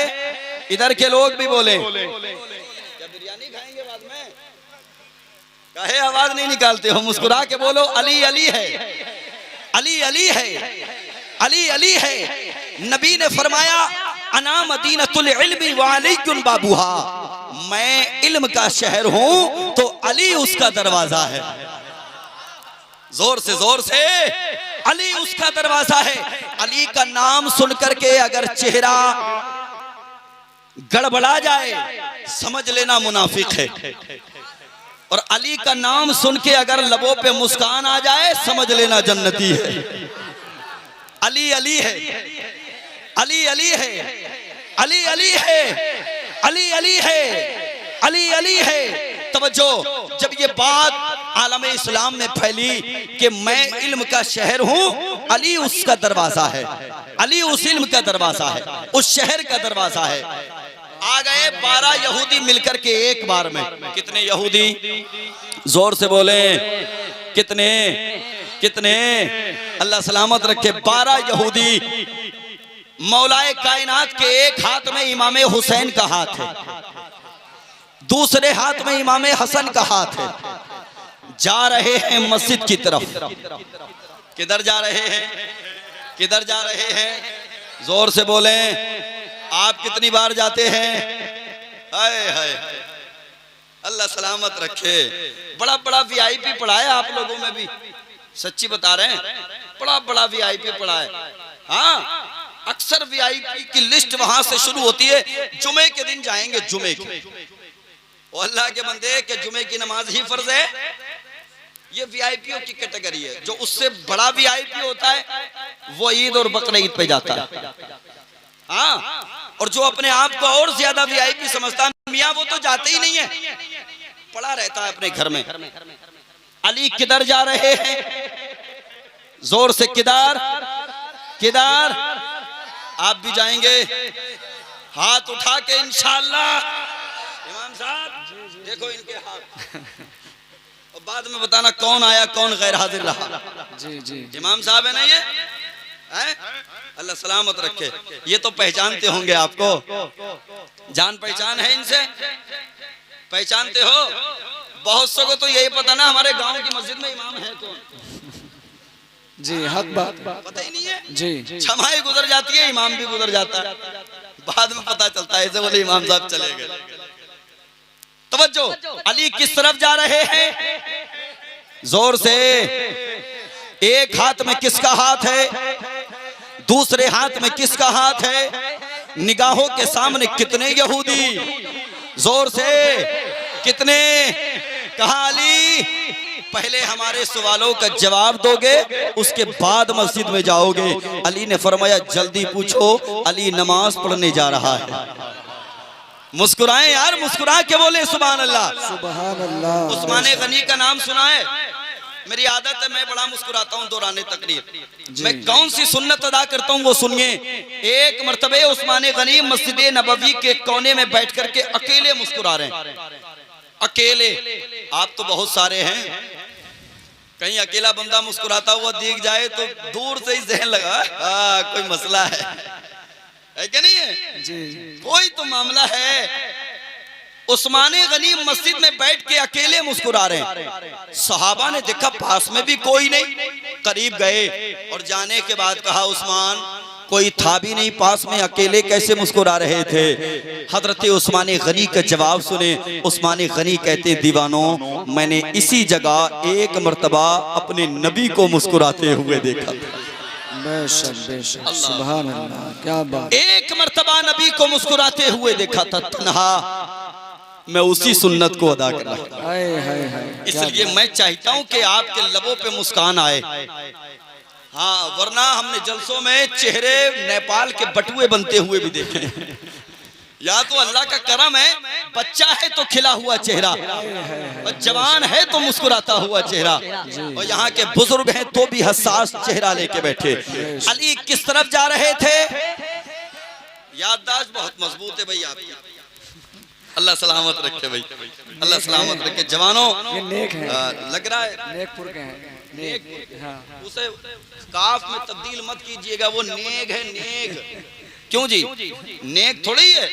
इधर के लोग भी बोलें। क्या बिरयानी खाएंगे बाद में? कहे आवाज नहीं निकालते हो, मुस्कुरा के बोलो अली अली है, अली अली है, अली अली है। नबी ने फरमाया अना मदीनतुल इल्मी व अलैकुम बाबूहा, मैं इल्म का शहर हूं तो अली उसका दरवाजा है। जोर से अली उसका दरवाजा है। अली का नाम सुनकर के अगर चेहरा गड़बड़ा जाए समझ लेना मुनाफिक है, और अली का नाम सुन के अगर लबों पे मुस्कान आ जाए समझ लेना जन्नती है। अली अली है, अली अली है, अली अली है, अली अली है, अली अली है। तवज्जो, जब ये बात आलम इस्लाम में फैली कि मैं इल्म का शहर हूं, अली उसका दरवाजा है, अली उस इल्म का दरवाजा है, उस शहर का दरवाजा है। आ गए 12 यहूदी मिलकर के एक बार में। कितने यहूदी? जोर से बोले कितने? कितने? अल्लाह सलामत रखे। 12 यहूदी मौलाए कायनात के एक हाथ में इमाम हुसैन का हाथ है, दूसरे हाथ में इमाम हसन का हाथ है। जा रहे हैं मस्जिद की तरफ। किधर जा रहे हैं? किधर जा रहे हैं? जोर से बोलें। आप कितनी बार जाते हैं? हाय हाय, अल्लाह सलामत रखे। बड़ा बड़ा वीआईपी पढ़ा है आप लोगों में भी, सच्ची बता रहे हैं, बड़ा बड़ा वीआईपी पढ़ा है। हाँ, अक्सर वीआईपी की लिस्ट वहां से शुरू होती है, जुमे के दिन जाएंगे, जुमे के। ओ अल्लाह के बंदे के जुमे की नमाज ही फर्ज है। ये वीआईपीओ की कैटेगरी है। जो उससे बड़ा वीआईपी होता है वो ईद और बकरा ईद पे जाता है। हाँ, और जो अपने आप को और ज्यादा वीआईपी समझता है, मियाँ वो तो जाते ही नहीं है, पड़ा रहता है अपने घर में। अली किधर जा रहे हैं? जोर से किधर? किधर? आप भी जाएंगे? हाथ उठा के इंशाअल्लाह। इमाम साहब देखो इनके हाथ, और बाद में बताना कौन आया कौन गैर हाजिर रहा। जी जी, इमाम साहब है ना ये? है? अल्लाह सलामत रखे। ये तो पहचानते होंगे, आपको जान पहचान है इनसे? पहचानते हो? बहुत सौ को तो यही पता ना हमारे गांव की मस्जिद में इमाम है कौन। जी हक बात, पता ही नहीं है। जी, छमाई गुजर जाती है, इमाम भी गुजर जाता है, बाद में पता चलता है ऐसे बोले इमाम साहब चले गए। तवज्जो, अली किस तरफ जा रहे हैं? जोर से। एक हाथ में किसका हाथ है? दूसरे हाथ में किसका हाथ है? निगाहों के सामने कितने यहूदी? जोर से कितने? कहा अली पहले हमारे सवालों का जवाब दोगे, उसके बाद मस्जिद में जाओगे। अली ने फरमाया जल्दी पूछो। अली नमाज पढ़ने जा रहा है। मुस्कुराए यार, मुस्कुरा के बोले सुभान अल्लाह। सुभान अल्लाह। उस्मान गनी का नाम सुना है? मेरी आदत है, मैं बड़ा मुस्कुराता हूँ दौरान तकरीर। मैं कौन सी सुन्नत अदा करता हूँ वो सुनिए। एक मर्तबे उस्मान गनी मस्जिद नबवी के कोने में बैठ करके अकेले मुस्कुरा रहे हैं। अकेले। आप तो बहुत सारे हैं, कहीं अकेला बंदा मुस्कुराता हुआ दिख जाए तो दूर से ही जहन लगा कोई मसला है क्या? नहीं है जी, कोई तो मामला है। उस्मान गनी मस्जिद में बैठ के अकेले मुस्कुरा रहे हैं। सहाबा ने देखा पास में भी कोई नहीं, करीब गए और जाने के बाद कहा उस्मान, कोई था भी नहीं पास में, अकेले कैसे मुस्कुरा रहे थे? हजरत उस्मान गनी का जवाब सुने। उस्मान गनी कहते दीवानों, मैंने इसी जगह एक मर्तबा अपने नबी को मुस्कुराते हुए देखा था। बेशक बेशक, सुभान अल्लाह, क्या बात। एक मर्तबा नबी को मुस्कुराते हुए देखा था, तन्हा। मैं उसी सुन्नत को अदा कर रहा हूं। हाय हाय हाय, इसलिए मैं चाहता हूं कि आपके लबों पे मुस्कान आए। हाँ, वरना हमने जलसों में चेहरे नेपाल के बटुए बनते हुए भी देखे। या तो अल्लाह का करम है, बच्चा है तो खिला हुआ चेहरा, और जवान है तो मुस्कुराता हुआ चेहरा, और यहाँ के बुजुर्ग हैं तो भी हसास चेहरा लेके बैठे। अली किस तरफ जा रहे थे? याददाश्त बहुत मजबूत है भाई आपकी, अल्लाह सलामत रखे भाई, अल्लाह सलामत रखे। जवानों, ये नेक है, लग रहा है नेकपुर के हैं, नेक। हाँ, उसे काफ में तब्दील मत कीजिएगा, वो नेक है, नेक। क्यों जी? नेक थोड़ी है,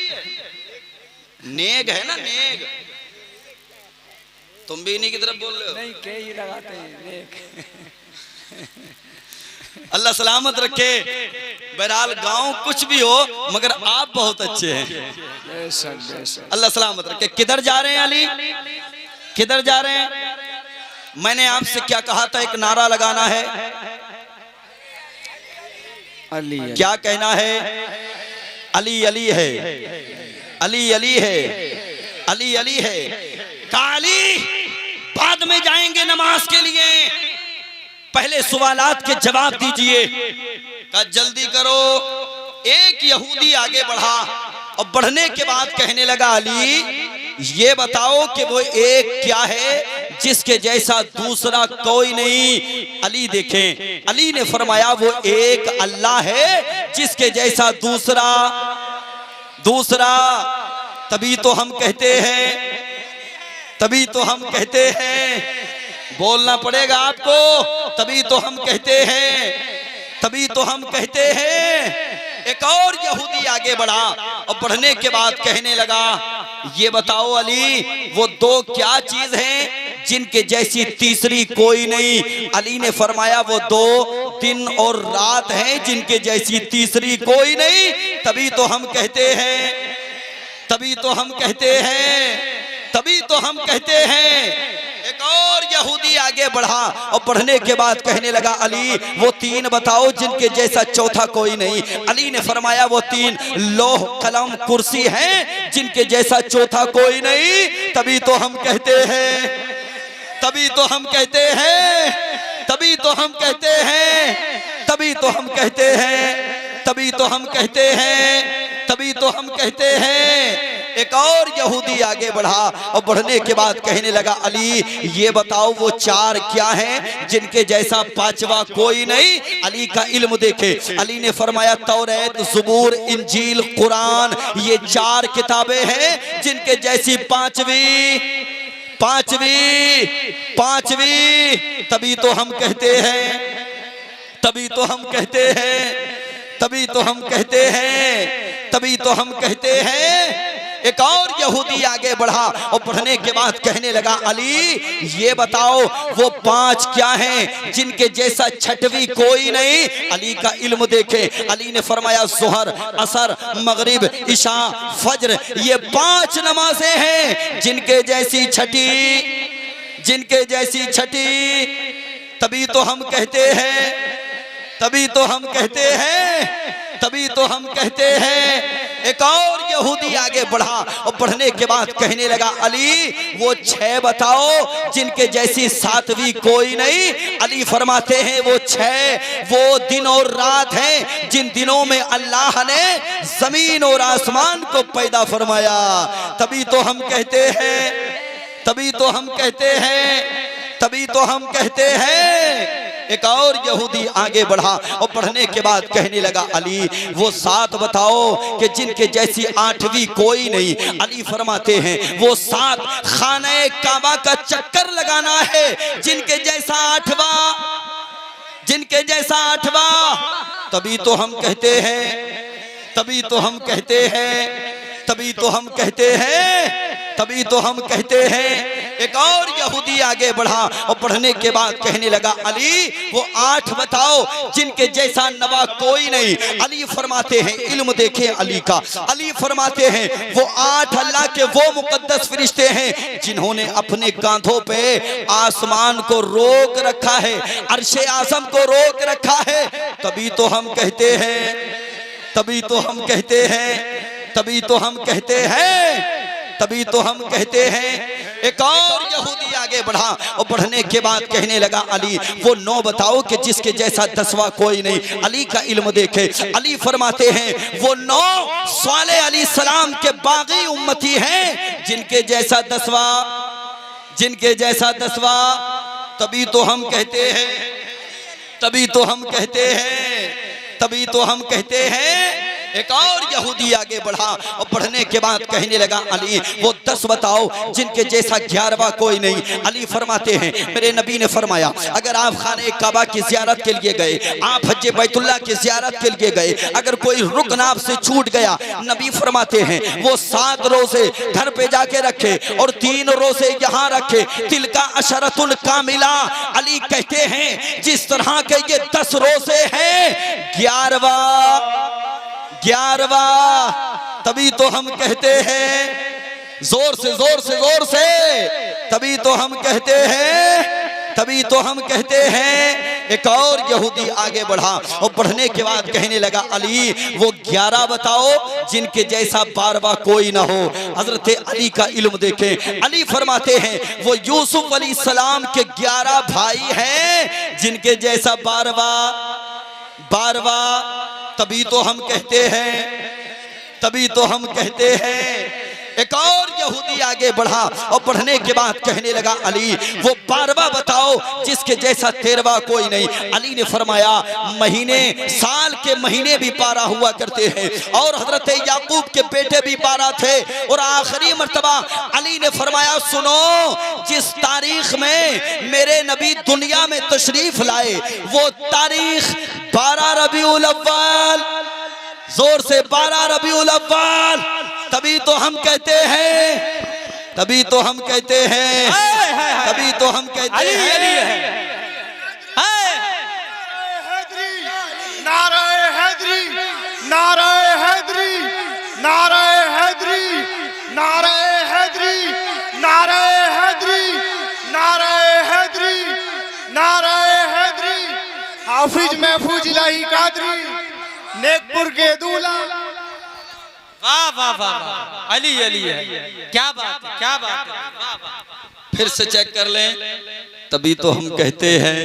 नेक है ना, नेक। तुम भी इन्हीं की तरफ बोल रहे हो? नहीं, के ही लगाते हैं नेक। अल्लाह सलामत रखे। बहरहाल गांव कुछ भी हो, मगर आप बहुत अच्छे हैं। बेशक बेशक, अल्लाह सलामत रखे। किधर जा रहे हैं अली? किधर जा रहे हैं? मैंने आपसे क्या कहा था? एक नारा लगाना है। अली क्या कहना है? अली अली है, अली अली है, अली अली है। काली बाद में जाएंगे नमाज के लिए, पहले सवालात के जवाब दीजिए। कहा जल्दी करो। एक यहूदी आगे बढ़ा और बढ़ने के बाद कहने लगा अली ये बताओ कि वो एक क्या है जिसके जैसा दूसरा कोई नहीं? अली देखें, अली ने फरमाया वो एक अल्लाह है जिसके जैसा दूसरा दूसरा। तभी तो हम कहते हैं, तभी तो हम कहते हैं, बोलना पड़ेगा आपको, तभी तो हम कहते हैं, तभी तो हम कहते हैं एक और यहूदी आगे बढ़ा और बढ़ने के बाद कहने लगा, ये बताओ अली, वो दो क्या चीज हैं जिनके जैसी तीसरी कोई नहीं? अली ने फरमाया, वो दो दिन और रात हैं जिनके जैसी तीसरी कोई नहीं। तभी तो हम कहते हैं, तभी तो हम कहते हैं, तभी तो हम कहते हैं। एक और यहूदी आगे बढ़ा और बढ़ने के बाद कहने लगा, अली वो तीन बताओ जिनके जैसा चौथा कोई नहीं। अली ने फरमाया, वो तीन लौह कलम कुर्सी हैं जिनके जैसा चौथा कोई नहीं। तभी तो हम कहते हैं, तभी तो हम कहते हैं, तभी तो हम कहते हैं, तभी तो हम कहते हैं, तभी तो हम कहते हैं, तभी तो हम कहते हैं। एक और यहूदी आगे बढ़ा और बढ़ने के बाद कहने लगा, अली ये बताओ वो चार क्या हैं जिनके जैसा पांचवा कोई नहीं? अली का इल्म देखे। अली ने फरमाया, तौरात, ज़बूर, इंजील, कुरान, ये चार किताबें हैं जिनके जैसी पांचवी तभी तो हम कहते हैं, तभी तो हम कहते हैं, तभी तो हम कहते हैं, तभी तो हम कहते हैं। एक और यहूदी आगे बढ़ा और बढ़ने के बाद कहने लगा, अली ये बताओ वो पांच क्या हैं जिनके जैसा छठवीं कोई नहीं? अली का इल्म देखे। अली ने फरमाया, ज़ुहर, असर, मगरिब, इशा, फज्र, ये पांच नमाजें हैं जिनके जैसी छठी, जिनके जैसी छठी। तभी तो हम कहते हैं, तभी तो हम कहते हैं, तभी तो हम कहते हैं। एक और यहूदी आगे बढ़ा और बढ़ने के बाद कहने लगा, अली वो छह बताओ जिनके जैसी सातवीं कोई नहीं? अली फरमाते हैं, वो छह वो दिन और रात हैं जिन दिनों में अल्लाह ने जमीन और आसमान को पैदा फरमाया। तभी तो हम कहते हैं, तभी तो हम कहते हैं, तभी तो हम कहते हैं। एक और यहूदी आगे बढ़ा और बढ़ने के बाद कहने लगा, अली वो सात बताओ कि जिनके जैसी आठवीं कोई नहीं? अली फरमाते हैं, वो सात खाने काबा का चक्कर लगाना है जिनके जैसा आठवां, जिनके जैसा आठवां। तभी तो हम कहते हैं, तभी तो हम कहते हैं, तभी तो हम कहते हैं, तभी तो हम कहते हैं। एक और यहूदी आगे बढ़ा और बढ़ने के बाद कहने लगा, अली वो आठ बताओ जिनके जैसा नवा कोई नहीं? अली फरमाते हैं, इल्म देखें अली का। अली फरमाते हैं, वो आठ अल्लाह के वो मुकद्दस फरिश्ते हैं जिन्होंने अपने कांधों पे आसमान को रोक रखा है, अर्शे आज़म को रोक रखा है। तभी तो हम कहते हैं, तभी तो हम कहते हैं, तभी तो हम कहते हैं, तभी तो हम कहते हैं। एक और यहूदी आगे बढ़ा और बढ़ने के बाद कहने लगा, अली वो नौ बताओ कि जिसके जैसा दसवां कोई नहीं? अली का इल्म देखे। अली फरमाते हैं, वो नौ सालेह अलैहिस्सलाम के बागी उम्मती हैं जिनके जैसा दसवां, जिनके जैसा दसवां। तभी तो हम कहते हैं, तभी तो हम कहते हैं, तभी तो हम कहते हैं। एक और यहूदी आगे बढ़ा और बढ़ने के बाद कहने लगा, अली वो 10 बताओ जिनके जैसा 11वां कोई नहीं? अली फरमाते हैं, मेरे नबी ने फरमाया, अगर आप खाने काबा की ज़ियारत के लिए गए, आप हज बैतुल्लाह की ज़ियारत के लिए गए, अगर कोई रुकन आपसे छूट गया, नबी फरमाते हैं वो 7 रोज़े घर पे जाके रखे और 3 रोज़े यहाँ रखे, तिलका अशरतुल कामिला। अली कहते हैं, जिस तरह के ये 10 रोज़े हैं, 11वां। तभी तो हम कहते हैं, जोर से जोर से जोर से, तभी तो हम कहते हैं, तभी तो हम कहते हैं। एक और यहूदी आगे बढ़ा और बढ़ने के बाद कहने लगा, अली वो 11 बताओ जिनके जैसा 12वां कोई ना हो। हजरत अली का इल्म देखें। अली फरमाते हैं, वो यूसुफ अलैहिस्सलाम के 11 भाई हैं जिनके जैसा 12वां। तभी तो हम कहते हैं, तभी तो हम कहते हैं। एक और यहूदी आगे बढ़ा और बढ़ने के बाद कहने लगा, अली वो 12वां बताओ जिसके जैसा 13वां कोई नहीं। अली ने फरमाया, महीने, साल के महीने भी 12 हुआ करते हैं और हजरत याकूब के बेटे भी 12 थे। और आखिरी मर्तबा अली ने फरमाया, सुनो, जिस तारीख में मेरे नबी दुनिया में तशरीफ लाए वो तारीख 12 रबीउल अव्वल जोर से 12 रबीउल अव्वल। तभी तो हम कहते हैं, तभी तो हम कहते हैं, तभी तो हम कहते हैं, नाराए हैदरी, नाराए हैदरी, नाराए हैदरी, नाराए हैदरी, नाराए हैदरी, नाराए हैदरी, नाराए हैदरी। हाफिज महफूज इलाही कादरी नेकपुर के दूल्हा। वाह वाह वाह वाह, अली अली है, क्या बात है, क्या बात है, वाह वाह। फिर से चेक कर लें। तभी तो हम कहते हैं,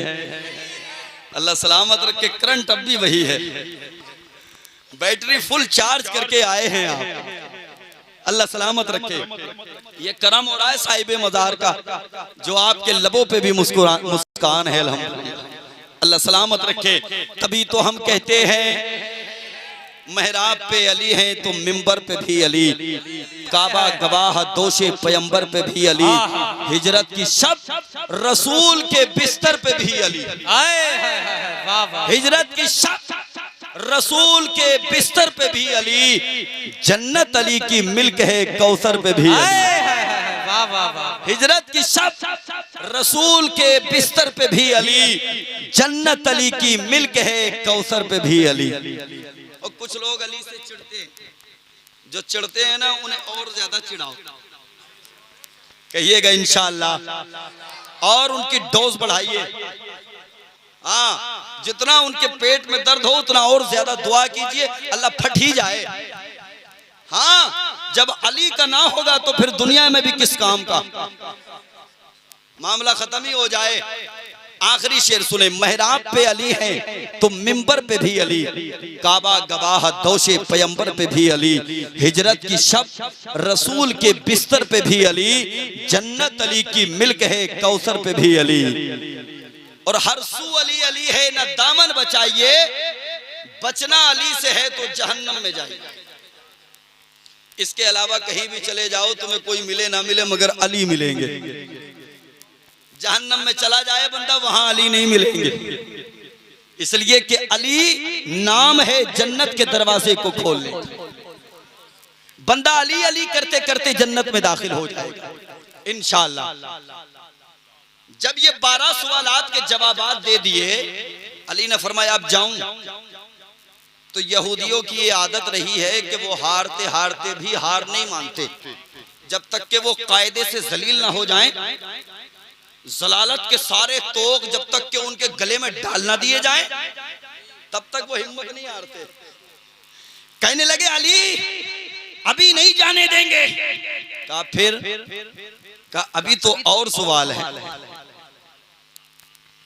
अल्लाह सलामत रखे, करंट अब भी वही है, बैटरी फुल चार्ज करके आए हैं आप, अल्लाह सलामत रखे। ये करम हो रहा है साहिब मज़ार का, जो आपके लबों पे भी मुस्कान है अल्हम्दुलिल्लाह, अल्लाह सलामत रखे। तभी तो हम कहते हैं, महराब पे अली हैं तो मिंबर पे भी अली, काबा गवाह दोषे पैगंबर पे भी अली, हिजरत की शब रसूल के बिस्तर पे भी अली, वाह वाह, हिजरत की शब रसूल के बिस्तर पे भी अली, जन्नत अली की मिल्क है कौसर पे भी अली, वाह वाह वाह, हिजरत की शब रसूल के बिस्तर पे भी अली, जन्नत अली की मिल्क है कौसर पे भी अली। और कुछ लोग अली से चिढ़ते हैं, जो चिढ़ते हैं ना उन्हें और ज्यादा चिढ़ाओ, कहिएगा इंशाअल्लाह, और उनकी डोज बढ़ाइए। हाँ, जितना उनके पेट में दर्द हो उतना और ज्यादा दुआ कीजिए, अल्लाह फट ही जाए। हाँ, जब अली का ना होगा तो फिर दुनिया में भी किस काम का, मामला खत्म ही हो जाए। आखिरी शेर सुने, महराब पे अली हैं तो मिंबर पे भी अली, काबा गवाह दोषे पैगंबर पे भी अली, हिजरत की शब रसूल के बिस्तर पे भी अली, जन्नत अली की मिल्क है कौसर पे भी अली, और हर सू अली अली है न दामन बचाइए, बचना अली से है तो जहन्नम में जाइए। इसके अलावा कहीं भी चले जाओ तुम्हें कोई मिले ना मिले मगर अली मिलेंगे। जहन्नम में चला जाए बंदा वहां अली नहीं मिलेंगे, इसलिए कि अली नाम है जन्नत के दरवाजे को खोलने। बंदा अली अली करते करते जन्नत में दाखिल हो जाएगा इंशाअल्लाह। जब ये 12 सवालात के जवाबात दे दिए, अली ने फरमाया अब जाऊं। तो यहूदियों की ये आदत रही है कि वो हारते हारते भी हार नहीं मानते, जब तक कि वो कायदे से जलील ना हो जाएं, जलालत के सारे तोक जब तक कि उनके गले में डाल ना दिए जाएं, तब तक वो हिम्मत नहीं हारते। कहने लगे अली अभी नहीं जाने देंगे। कहा फिर? कहा अभी तो और सवाल है।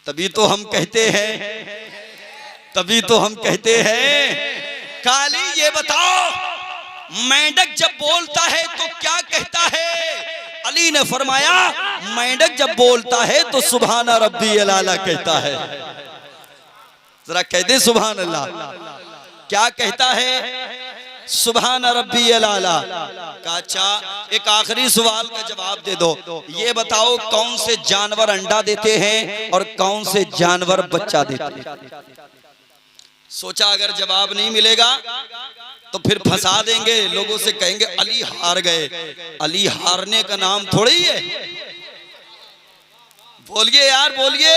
तभी तो हम कहते हैं, तभी तो हम कहते हैं, काली ये बताओ मेंढक जब बोलता है तो क्या कहता है? अली ने फरमाया मेंढक जब बोलता है तो सुभान रब्बी अला कहता है। जरा कह दे सुभान अल्लाह। क्या कहता है? सुभान रब्बी अला। अच्छा, एक आखिरी सवाल का जवाब दे दो, ये बताओ कौन से जानवर अंडा देते हैं और कौन से जानवर बच्चा देते हैं? सोचा अगर जवाब नहीं मिलेगा तो फिर फंसा देंगे, लोगों से कहेंगे अली हार गए। अली हारने का नाम थोड़ी है, बोलिए यार बोलिए।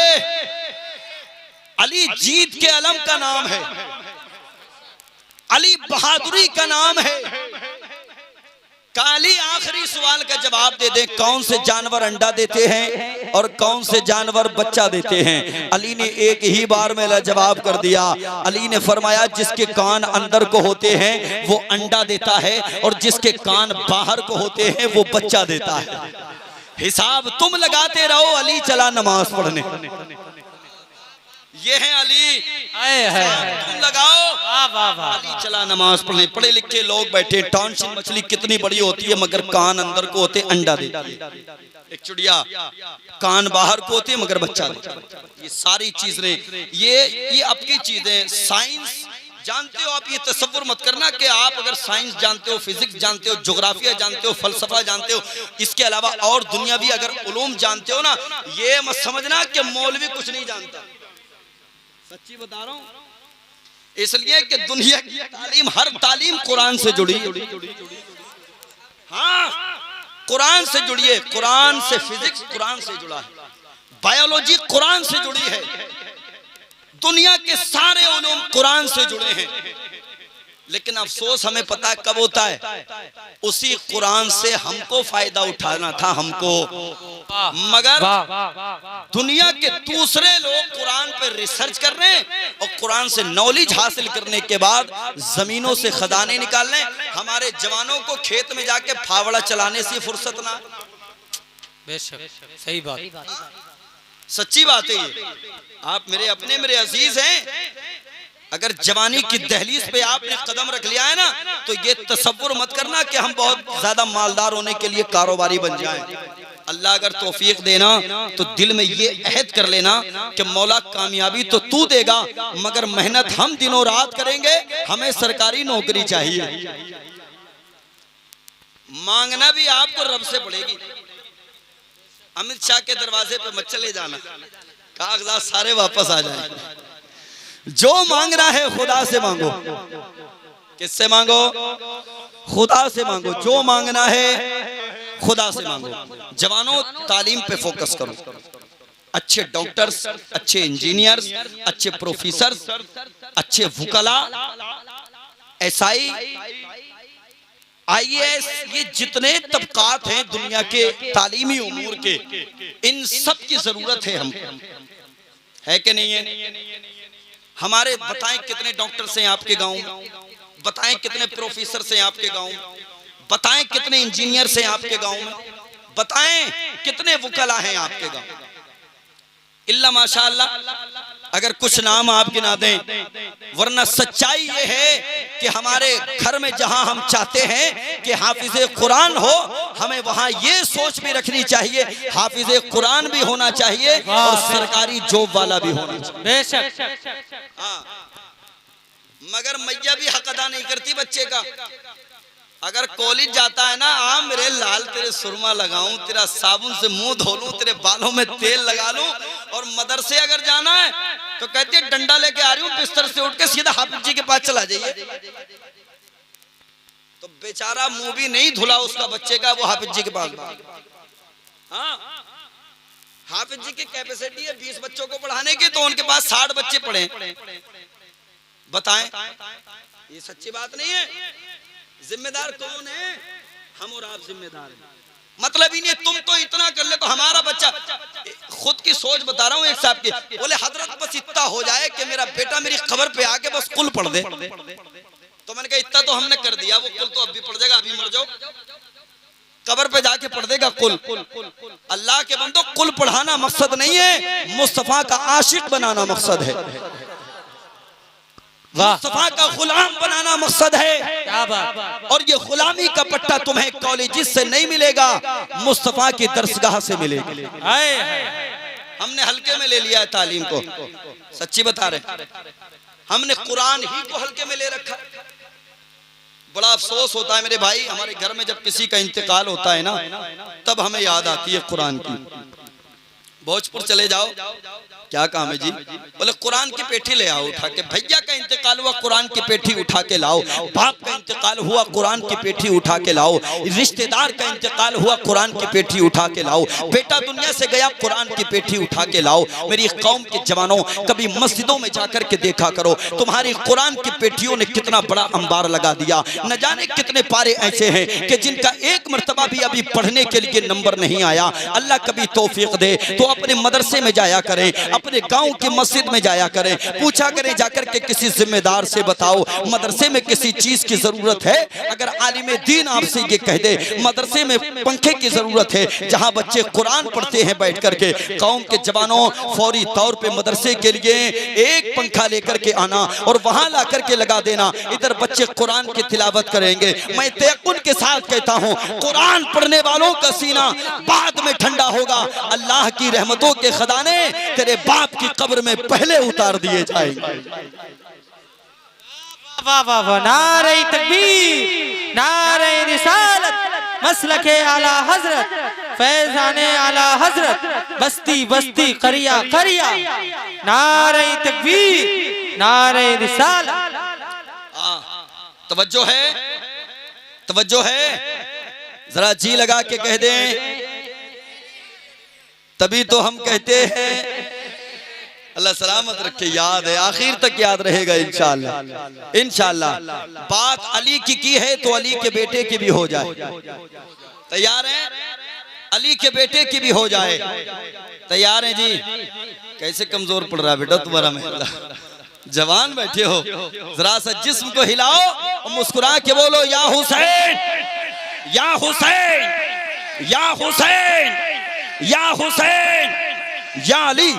अली जीत के अलम का नाम है, अली बहादुरी का नाम है। काली आखिरी सवाल का जवाब दे दे, कौन से जानवर अंडा देते हैं और कौन से जानवर बच्चा देते हैं? अली ने एक ही बार में जवाब कर दिया। अली ने फरमाया जिसके कान अंदर को होते हैं वो अंडा देता है और जिसके कान बाहर को होते हैं वो बच्चा देता है। हिसाब तुम लगाते रहो, अली चला नमाज पढ़ने। ये है अली, तुम लगाओ, अली चला नमाज पढ़ने। पढ़े लिखे लोग बैठे, टॉन्सिल मछली कितनी बड़ी होती है मगर कान अंदर को होते, अंडा देती है। एक चिड़िया कान बाहर को होती है मगर बच्चा देती है। ये सारी चीजें ये आपकी चीजें, साइंस जानते हो आप। ये तसव्वुर मत करना कि आप अगर साइंस जानते हो, फिजिक्स जानते हो, ज्योग्राफिया जानते हो, फलसफा जानते हो, इसके अलावा और दुनियावी अगर उलूम जानते हो ना, ये मत समझना कि मौलवी कुछ नहीं जानता। सच्ची बता रहा हूं, इसलिए कि दुनिया की तालीम, हर तालीम कुरान से जुड़ी। हाँ, कुरान से जुड़िए। कुरान से फिजिक्स कुरान से जुड़ा है, बायोलॉजी कुरान से जुड़ी है, दुनिया के सारे उलूम कुरान से जुड़े हैं। लेकिन अफसोस हमें पता कब होता है, उसी कुरान से हमको फायदा उठाना था हमको। मगर दुनिया के दूसरे लोग कुरान पे रिसर्च कर रहे हैं और कुरान से नॉलेज हासिल करने के बाद जमीनों से खजाने निकाल रहे हैं। हमारे जवानों को खेत में जाके फावड़ा चलाने से फुर्सत ना। बेशक सही बात, सच्ची बात है ये। आप मेरे अपने, मेरे अजीज हैं। अगर जवानी की दहलीज पे आपने कदम रख लिया है ना, तो ये तसव्वुर मत करना कि हम बहुत ज्यादा मालदार होने के लिए कारोबारी बन जाएं। अल्लाह अगर तौफीक देना तो दिल में ये अहद कर लेना कि मौला कामयाबी तो तू देगा, मगर मेहनत हम दिनों रात करेंगे। हमें सरकारी नौकरी चाहिए। मांगना भी आपको रब से पड़ेगी। अमित शाह के दरवाजे पे मत चले जाना, कागजात सारे वापस आ जाएंगे। जो मांगना है खुदा से मांगो। किससे मांगो? खुदा से मांगो। जो मांगना है खुदा से मांगो। जवानों, तालीम पे फोकस करो। अच्छे डॉक्टर्स, अच्छे इंजीनियर्स, अच्छे प्रोफेसर, अच्छे वुकला, एसआई, IAS, ये जितने तबकात हैं दुनिया के तालीमी उमूर के, इन सब की जरूरत है हमको, है कि नहीं है? हमारे बताएं कितने डॉक्टर्स हैं आपके गांव में, बताएं कितने प्रोफेसर हैं आपके गांव में, बताएं कितने इंजीनियर्स हैं आपके गांव में, बताएं कितने वुकला हैं आपके गांव। इल्ला माशाअल्लाह अगर कुछ नाम आप गिना दें, वरना सच्चाई ये है कि हमारे घर में जहां हम चाहते हैं कि हाफिज़े कुरान हो, हमें वहां ये सोच भी रखनी चाहिए हाफिज़े कुरान भी होना चाहिए और सरकारी जॉब वाला भी होना चाहिए। बेशक। हाँ, मगर मैया भी हक अदा नहीं करती बच्चे का। अगर कॉलेज जाता है ना, आ मेरे लाल तेरे सुरमा लगाऊं, तेरा साबुन से मुंह धो लूं, तेरे बालों में तेल लगा लूं, और मदरसे अगर जाना है तो कहती है डंडा लेके आ रही हूं, बिस्तर से उठ के सीधा हाफिज जी के पास चला जाइए। तो बेचारा मुंह भी नहीं धुला उसका बच्चे का, वो हाफिज जी के पास। हाँ, हाफिज जी की कैपेसिटी है 20 बच्चों को पढ़ाने की, तो उनके पास 60 बच्चे पढ़े। बताएं, ये सच्ची बात नहीं है? जिम्मेदार कौन है? हम और आप जिम्मेदार हैं। मतलब ही नहीं, तुम तो इतना कर ले तो हमारा बच्चा। खुद की सोच बता रहा हूँ एक साहब की, बोले हजरत बस इतना हो जाए कि मेरा बेटा मेरी खबर पे आके बस कुल पढ़ दे। तो मैंने कहा इतना तो हमने कर दिया, वो कुल तो अभी पढ़ जाएगा, अभी मर जाओ, कबर पे जाके पढ़ देगा कुल। अल्लाह के बंदो, कुल पढ़ाना मकसद नहीं है, मुस्तफा का आशिक बनाना मकसद है, मुस्तफा का गुलाम बनाना मकसद है। क्या बात। और ये गुलामी का पट्टा तुम्हें कॉलेज से नहीं मिलेगा, मुस्तफा की दरसगाह से मिलेगा। हमने हल्के में ले लिया है तालीम को, सच्ची बता रहे, हमने कुरान ही को हल्के में ले रखा। बड़ा अफसोस होता है मेरे भाई, हमारे घर में जब किसी का इंतकाल होता है ना, तब हमें याद आती है कुरान की। भोजपुर चले जाओ, क्या काम है जी? बोले कुरान की पेठी ले आओ उठा के। भैया का इंतकाल हुआ, कुरान की पेठी उठा के लाओ। बाप का इंतकाल हुआ, कुरान की पेठी उठा के लाओ। रिश्तेदार का इंतकाल हुआ, कुरान की पेठी उठा के लाओ। बेटा दुनिया से गया, कुरान की पेठी उठा के लाओ। मेरी कौम के जवानों, कभी मस्जिदों में जाकर के देखा करो, तुम्हारी कुरान की पेटियों ने कितना बड़ा अंबार लगा दिया। न जाने कितने पारे ऐसे हैं कि जिनका एक मर्तबा भी अभी पढ़ने के लिए नंबर नहीं आया। अल्लाह कभी तौफीक दे तो अपने मदरसे में जाया करें, अपने गांव की मस्जिद में जाया करें, पूछा करें जाकर के किसी जिम्मेदार से, बताओ मदरसे में किसी चीज की जरूरत है? अगर आलिम दीन आपसे ये कह दे मदरसे में पंखे की जरूरत है जहां बच्चे कुरान पढ़ते हैं बैठ करके, कौम के जवानों फौरी तौर पे मदरसे के लिए एक पंखा लेकर के आना और वहां ला करके लगा देना। इधर बच्चे कुरान की तिलावत करेंगे। मैं तयक्कुन के साथ कहता हूं, कुरान पढ़ने वालों का सीना बाद में ठंडा होगा। अल्लाह की रहमतों के खजाने तेरे बाप की कब्र में पहले उतार दिए जाएंगे। वाह वाह वाह, नारे तकबीर, नारे रिसालत, मसलके आला हजरत, फैजाने आला हजरत, बस्ती बस्ती करिया करिया, नारे तकबीर, नारे रिसालत। तवज्जो है, तवज्जो है, जरा जी लगा के कह दें, तभी तो हम कहते हैं। अल्लाह सलामत रखे, याद है, आखिर तक याद रहेगा इंशाअल्लाह। इंशाअल्लाह बात अली की है तो अली के बेटे की भी हो जाए। तैयार हैं? अली के बेटे की भी हो जाए। तैयार हैं जी? कैसे कमजोर पड़ रहा है बेटा तुम्हारा महला, जवान बैठे हो, जरा सा जिस्म को हिलाओ और मुस्कुरा के बोलो या हुसैन, या हुसैन, या हुसैन, या हुसैन, या अली,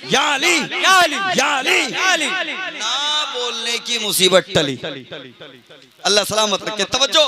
या अली, या अली, या अली, या अली। ना बोलने की मुसीबत टली। अल्लाह सलामत रखे। तवज्जो।